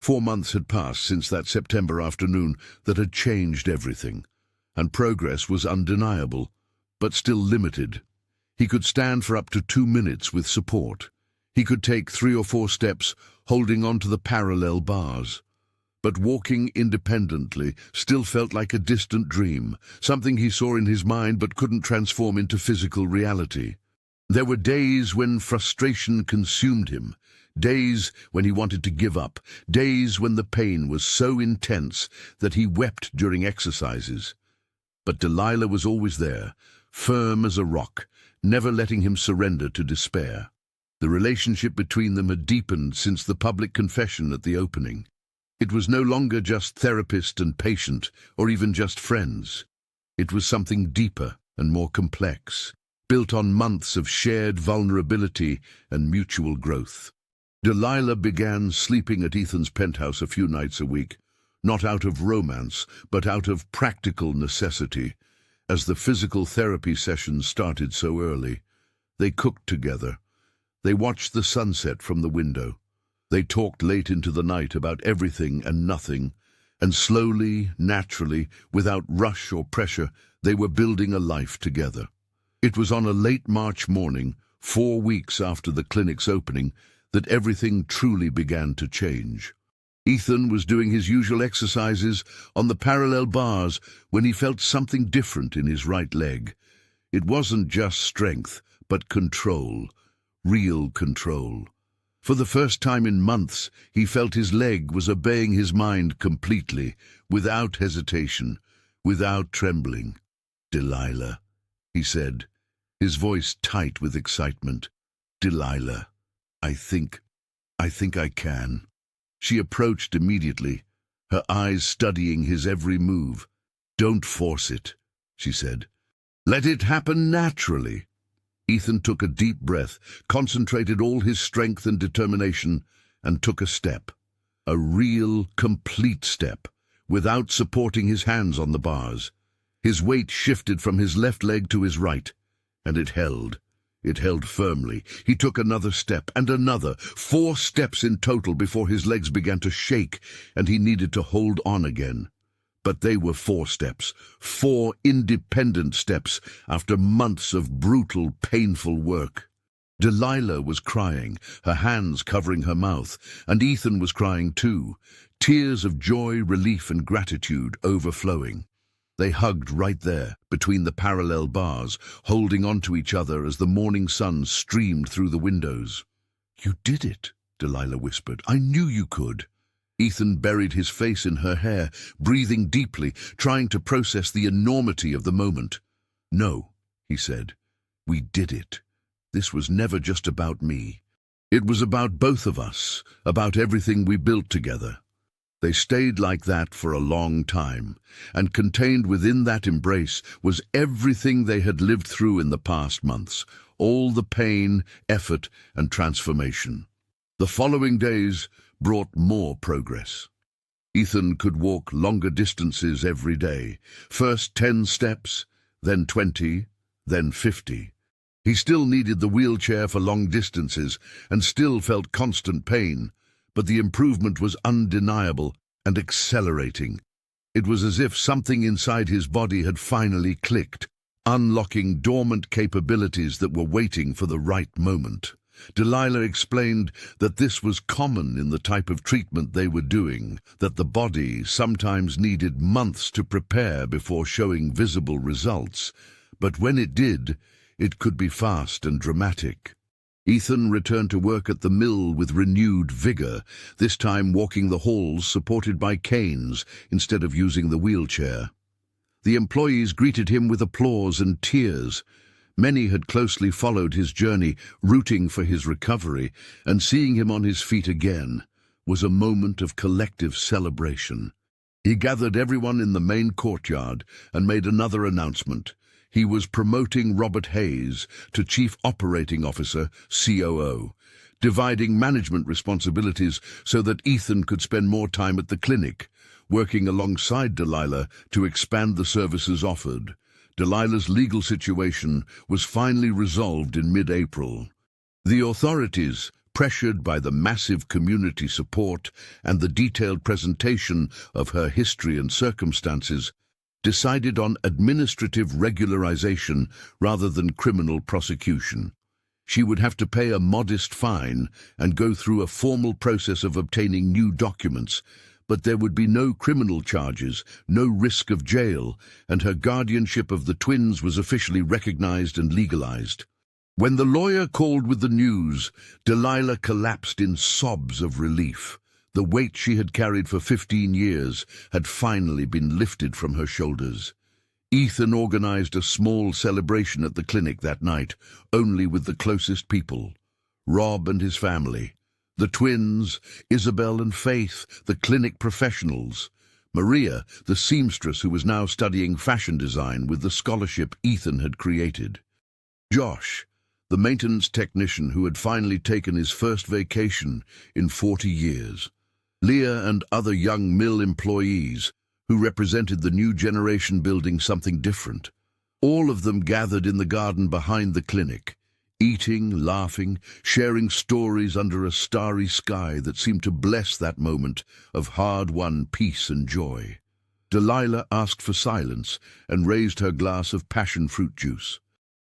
4 months had passed since that September afternoon that had changed everything, and progress was undeniable, but still limited. He could stand for up to 2 minutes with support. He could take 3 or 4 steps, holding onto the parallel bars. But walking independently still felt like a distant dream, something he saw in his mind but couldn't transform into physical reality. There were days when frustration consumed him, days when he wanted to give up, days when the pain was so intense that he wept during exercises. But Delilah was always there, firm as a rock, never letting him surrender to despair. The relationship between them had deepened since the public confession at the opening. It was no longer just therapist and patient, or even just friends. It was something deeper and more complex, built on months of shared vulnerability and mutual growth. Delilah began sleeping at Ethan's penthouse a few nights a week, not out of romance, but out of practical necessity. As the physical therapy sessions started so early, they cooked together. They watched the sunset from the window. They talked late into the night about everything and nothing, and slowly, naturally, without rush or pressure, they were building a life together. It was on a late March morning, 4 weeks after the clinic's opening, that everything truly began to change. Ethan was doing his usual exercises on the parallel bars when he felt something different in his right leg. It wasn't just strength, but control, real control. For the first time in months, he felt his leg was obeying his mind completely, without hesitation, without trembling. "Delilah," he said, his voice tight with excitement. "Delilah, I think I can." She approached immediately, her eyes studying his every move. "Don't force it," she said. "Let it happen naturally." Ethan took a deep breath, concentrated all his strength and determination, and took a step. A real, complete step, without supporting his hands on the bars. His weight shifted from his left leg to his right, and it held. It held firmly. He took another step, and another, 4 steps in total before his legs began to shake, and he needed to hold on again. But they were 4 steps, 4 independent steps after months of brutal, painful work. Delilah was crying, her hands covering her mouth, and Ethan was crying too, tears of joy, relief, and gratitude overflowing. They hugged right there, between the parallel bars, holding onto each other as the morning sun streamed through the windows. "You did it," Delilah whispered. "I knew you could." Ethan buried his face in her hair, breathing deeply, trying to process the enormity of the moment. "No," he said. "We did it. This was never just about me. It was about both of us, about everything we built together." They stayed like that for a long time, and contained within that embrace was everything they had lived through in the past months, all the pain, effort, and transformation. The following days brought more progress. Ethan could walk longer distances every day, first 10 steps, then 20, then 50. He still needed the wheelchair for long distances and still felt constant pain, but the improvement was undeniable and accelerating. It was as if something inside his body had finally clicked, unlocking dormant capabilities that were waiting for the right moment. Delilah explained that this was common in the type of treatment they were doing, that the body sometimes needed months to prepare before showing visible results, but when it did, it could be fast and dramatic. Ethan returned to work at the mill with renewed vigor, this time walking the halls supported by canes instead of using the wheelchair. The employees greeted him with applause and tears. Many had closely followed his journey, rooting for his recovery, and seeing him on his feet again was a moment of collective celebration. He gathered everyone in the main courtyard and made another announcement. He was promoting Robert Hayes to Chief Operating Officer, COO, dividing management responsibilities so that Ethan could spend more time at the clinic, working alongside Delilah to expand the services offered. Delilah's legal situation was finally resolved in mid-April. The authorities, pressured by the massive community support and the detailed presentation of her history and circumstances, decided on administrative regularization rather than criminal prosecution. She would have to pay a modest fine and go through a formal process of obtaining new documents, but there would be no criminal charges, no risk of jail, and her guardianship of the twins was officially recognized and legalized. When the lawyer called with the news, Delilah collapsed in sobs of relief. The weight she had carried for 15 years had finally been lifted from her shoulders. Ethan organized a small celebration at the clinic that night, only with the closest people. Rob and his family. The twins, Isabel and Faith, the clinic professionals. Maria, the seamstress who was now studying fashion design with the scholarship Ethan had created. Josh, the maintenance technician who had finally taken his first vacation in 40 years. Leah and other young mill employees who represented the new generation building something different. All of them gathered in the garden behind the clinic, eating, laughing, sharing stories under a starry sky that seemed to bless that moment of hard-won peace and joy. Delilah asked for silence and raised her glass of passion fruit juice.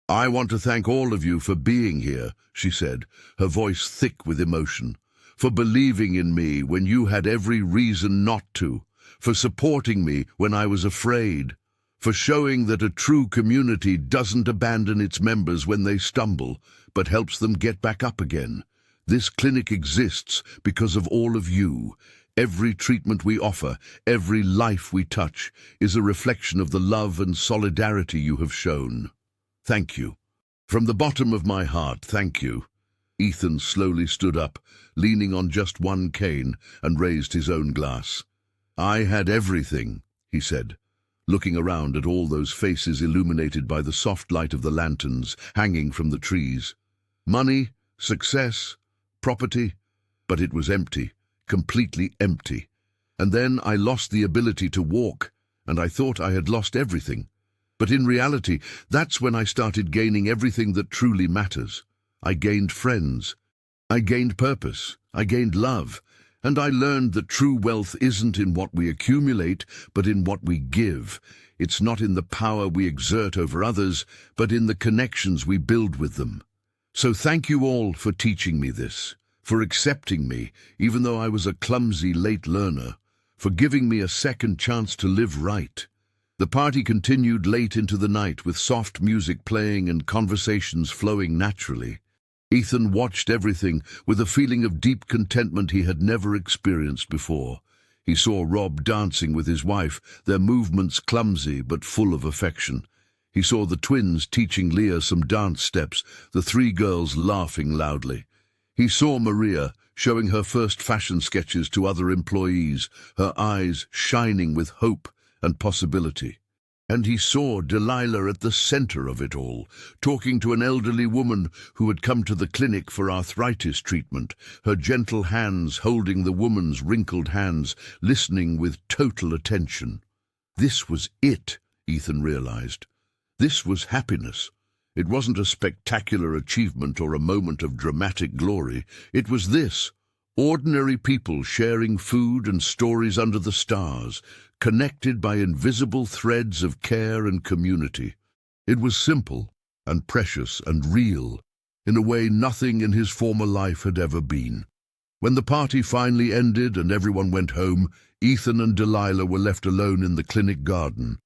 "I want to thank all of you for being here," she said, her voice thick with emotion, "for believing in me when you had every reason not to, for supporting me when I was afraid, for showing that a true community doesn't abandon its members when they stumble, but helps them get back up again. This clinic exists because of all of you. Every treatment we offer, every life we touch, is a reflection of the love and solidarity you have shown. Thank you. From the bottom of my heart, thank you." Ethan slowly stood up, leaning on just one cane, and raised his own glass. "I had everything," he said, looking around at all those faces illuminated by the soft light of the lanterns hanging from the trees. "Money, success, property, but it was empty, completely empty. And then I lost the ability to walk, and I thought I had lost everything. But in reality, that's when I started gaining everything that truly matters. I gained friends. I gained purpose. I gained love. And I learned that true wealth isn't in what we accumulate, but in what we give. It's not in the power we exert over others, but in the connections we build with them. So thank you all for teaching me this, for accepting me, even though I was a clumsy late learner, for giving me a second chance to live right." The party continued late into the night with soft music playing and conversations flowing naturally. Ethan watched everything with a feeling of deep contentment he had never experienced before. He saw Rob dancing with his wife, their movements clumsy but full of affection. He saw the twins teaching Leah some dance steps, the three girls laughing loudly. He saw Maria showing her first fashion sketches to other employees, her eyes shining with hope and possibility. And he saw Delilah at the center of it all, talking to an elderly woman who had come to the clinic for arthritis treatment, her gentle hands holding the woman's wrinkled hands, listening with total attention. This was it, Ethan realized. This was happiness. It wasn't a spectacular achievement or a moment of dramatic glory. It was this: ordinary people sharing food and stories under the stars, connected by invisible threads of care and community. It was simple and precious and real, in a way nothing in his former life had ever been. When the party finally ended and everyone went home, Ethan and Delilah were left alone in the clinic garden.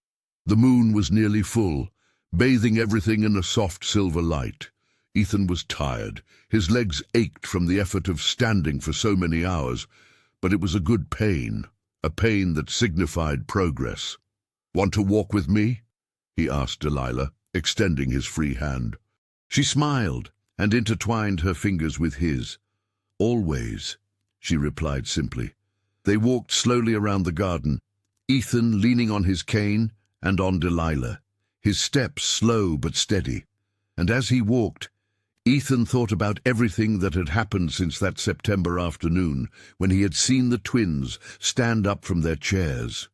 The moon was nearly full, bathing everything in a soft silver light. Ethan was tired. His legs ached from the effort of standing for so many hours, but it was a good pain, a pain that signified progress. "Want to walk with me?" he asked Delilah, extending his free hand. She smiled and intertwined her fingers with his. "Always," she replied simply. They walked slowly around the garden, Ethan leaning on his cane and on Delilah, his steps slow but steady. And as he walked, Ethan thought about everything that had happened since that September afternoon when he had seen the twins stand up from their chairs.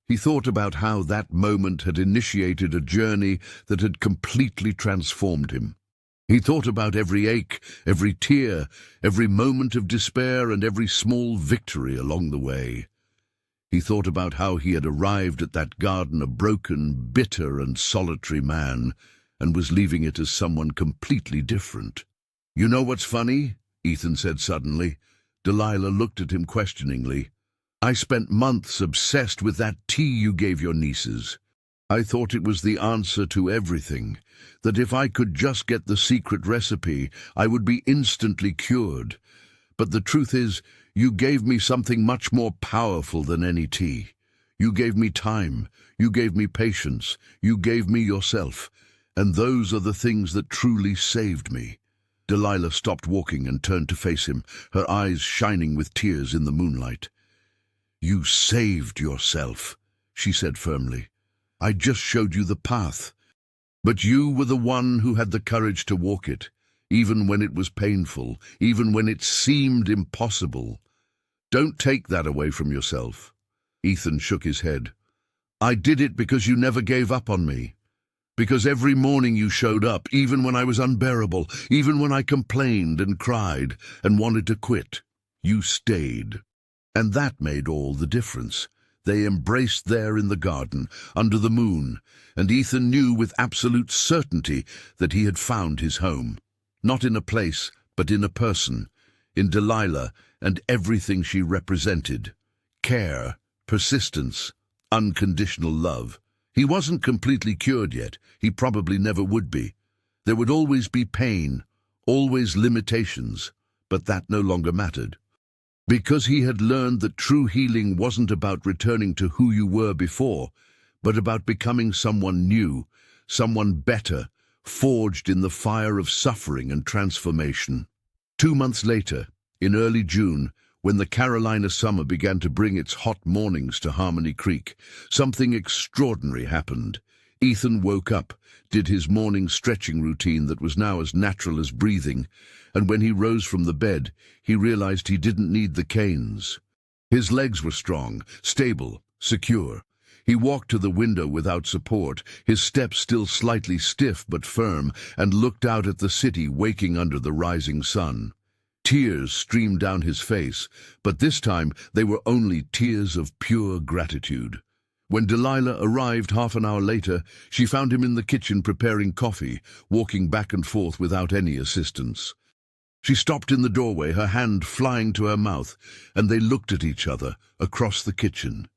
He thought about how that moment had initiated a journey that had completely transformed him. He thought about every ache, every tear, every moment of despair, and every small victory along the way. He thought about how he had arrived at that garden a broken, bitter, and solitary man, and was leaving it as someone completely different. "You know what's funny?" Ethan said suddenly. Delilah looked at him questioningly. "I spent months obsessed with that tea you gave your nieces. I thought it was the answer to everything, that if I could just get the secret recipe, I would be instantly cured. But the truth is, you gave me something much more powerful than any tea. You gave me time, you gave me patience, you gave me yourself. And those are the things that truly saved me." Delilah stopped walking and turned to face him, her eyes shining with tears in the moonlight. "You saved yourself," she said firmly. "I just showed you the path. But you were the one who had the courage to walk it. even when it was painful, even when it seemed impossible. Don't take that away from yourself. Ethan shook his head. I did it because you never gave up on me. Because every morning you showed up, even when I was unbearable, even when I complained and cried and wanted to quit. You stayed. And that made all the difference. They embraced there in the garden, under the moon, and Ethan knew with absolute certainty that he had found his home. Not in a place, but in a person, in Delilah and everything she represented. Care, persistence, unconditional love. He wasn't completely cured yet. He probably never would be. There would always be pain, always limitations, but that no longer mattered. Because he had learned that true healing wasn't about returning to who you were before, but about becoming someone new, someone better, forged in the fire of suffering and transformation. 2 months later, in early June, when the Carolina summer began to bring its hot mornings to Harmony Creek, something extraordinary happened. Ethan woke up, did his morning stretching routine that was now as natural as breathing, and when he rose from the bed, he realized he didn't need the canes. His legs were strong, stable, secure. He walked to the window without support, his steps still slightly stiff but firm, and looked out at the city waking under the rising sun. Tears streamed down his face, but this time they were only tears of pure gratitude. When Delilah arrived half an hour later, she found him in the kitchen preparing coffee, walking back and forth without any assistance. She stopped in the doorway, her hand flying to her mouth, and they looked at each other across the kitchen.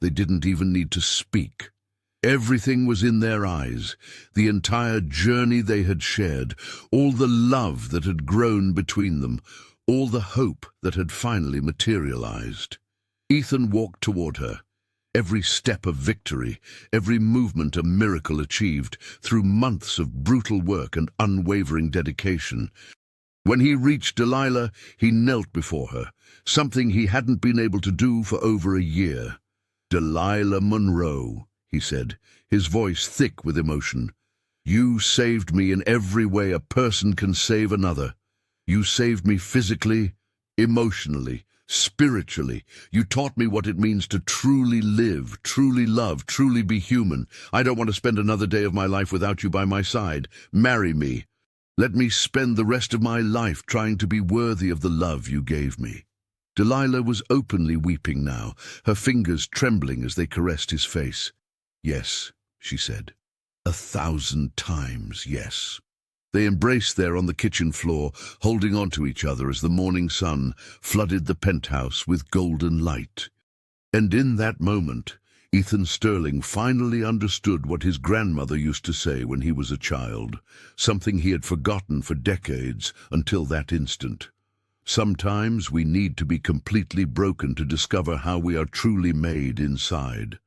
They didn't even need to speak. Everything was in their eyes, the entire journey they had shared, all the love that had grown between them, all the hope that had finally materialized. Ethan walked toward her. Every step of victory, every movement a miracle achieved through months of brutal work and unwavering dedication. When he reached Delilah, he knelt before her, something he hadn't been able to do for over a year. Delilah Monroe, he said, his voice thick with emotion. You saved me in every way a person can save another. You saved me physically, emotionally, spiritually. You taught me what it means to truly live, truly love, truly be human. I don't want to spend another day of my life without you by my side. Marry me. Let me spend the rest of my life trying to be worthy of the love you gave me. Delilah was openly weeping now, her fingers trembling as they caressed his face. Yes, she said. 1,000 times yes. They embraced there on the kitchen floor, holding on to each other as the morning sun flooded the penthouse with golden light. And in that moment, Ethan Sterling finally understood what his grandmother used to say when he was a child, something he had forgotten for decades until that instant. Sometimes we need to be completely broken to discover how we are truly made inside.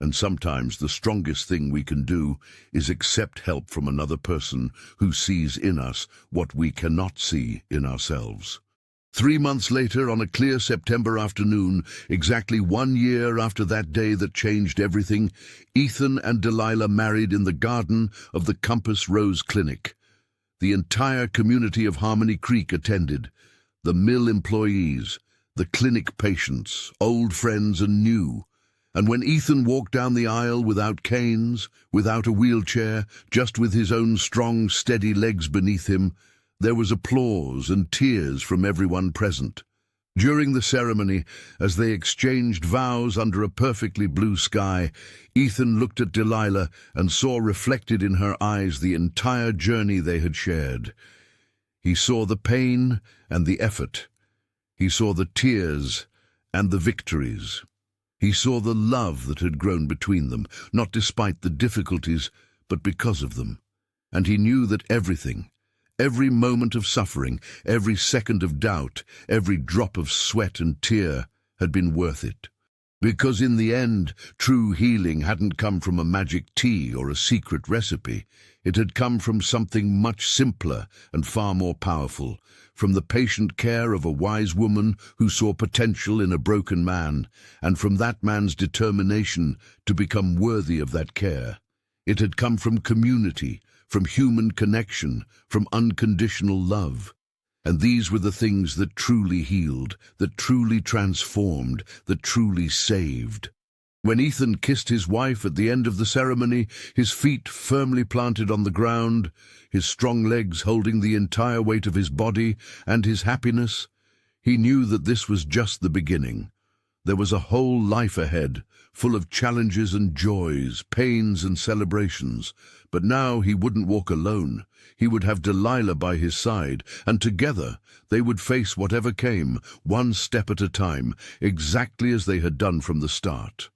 And sometimes the strongest thing we can do is accept help from another person who sees in us what we cannot see in ourselves. 3 months later, on a clear September afternoon, exactly 1 year after that day that changed everything, Ethan and Delilah married in the garden of the Compass Rose Clinic. The entire community of Harmony Creek attended. The mill employees, the clinic patients, old friends and new. And when Ethan walked down the aisle without canes, without a wheelchair, just with his own strong, steady legs beneath him, there was applause and tears from everyone present. During the ceremony, as they exchanged vows under a perfectly blue sky, Ethan looked at Delilah and saw reflected in her eyes the entire journey they had shared. He saw the pain and the effort. He saw the tears and the victories. He saw the love that had grown between them, not despite the difficulties, but because of them. And he knew that everything, every moment of suffering, every second of doubt, every drop of sweat and tear had been worth it. Because in the end, true healing hadn't come from a magic tea or a secret recipe. It had come from something much simpler and far more powerful, from the patient care of a wise woman who saw potential in a broken man, and from that man's determination to become worthy of that care. It had come from community, from human connection, from unconditional love. And these were the things that truly healed, that truly transformed, that truly saved. When Ethan kissed his wife at the end of the ceremony, his feet firmly planted on the ground, his strong legs holding the entire weight of his body and his happiness, he knew that this was just the beginning. There was a whole life ahead, full of challenges and joys, pains and celebrations. But now he wouldn't walk alone. He would have Delilah by his side, and together they would face whatever came, one step at a time, exactly as they had done from the start.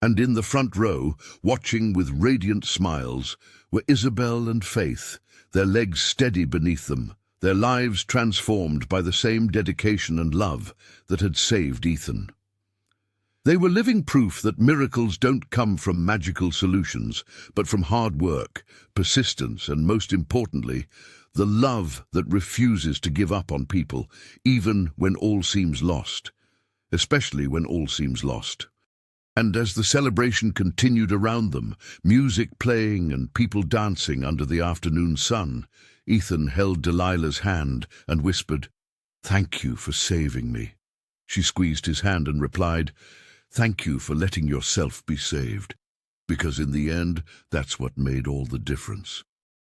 And in the front row, watching with radiant smiles, were Isabel and Faith, their legs steady beneath them, their lives transformed by the same dedication and love that had saved Ethan. They were living proof that miracles don't come from magical solutions, but from hard work, persistence, and most importantly, the love that refuses to give up on people, even when all seems lost, especially when all seems lost. And as the celebration continued around them, music playing and people dancing under the afternoon sun, Ethan held Delilah's hand and whispered, "Thank you for saving me." She squeezed his hand and replied, "Thank you for letting yourself be saved, because in the end, that's what made all the difference."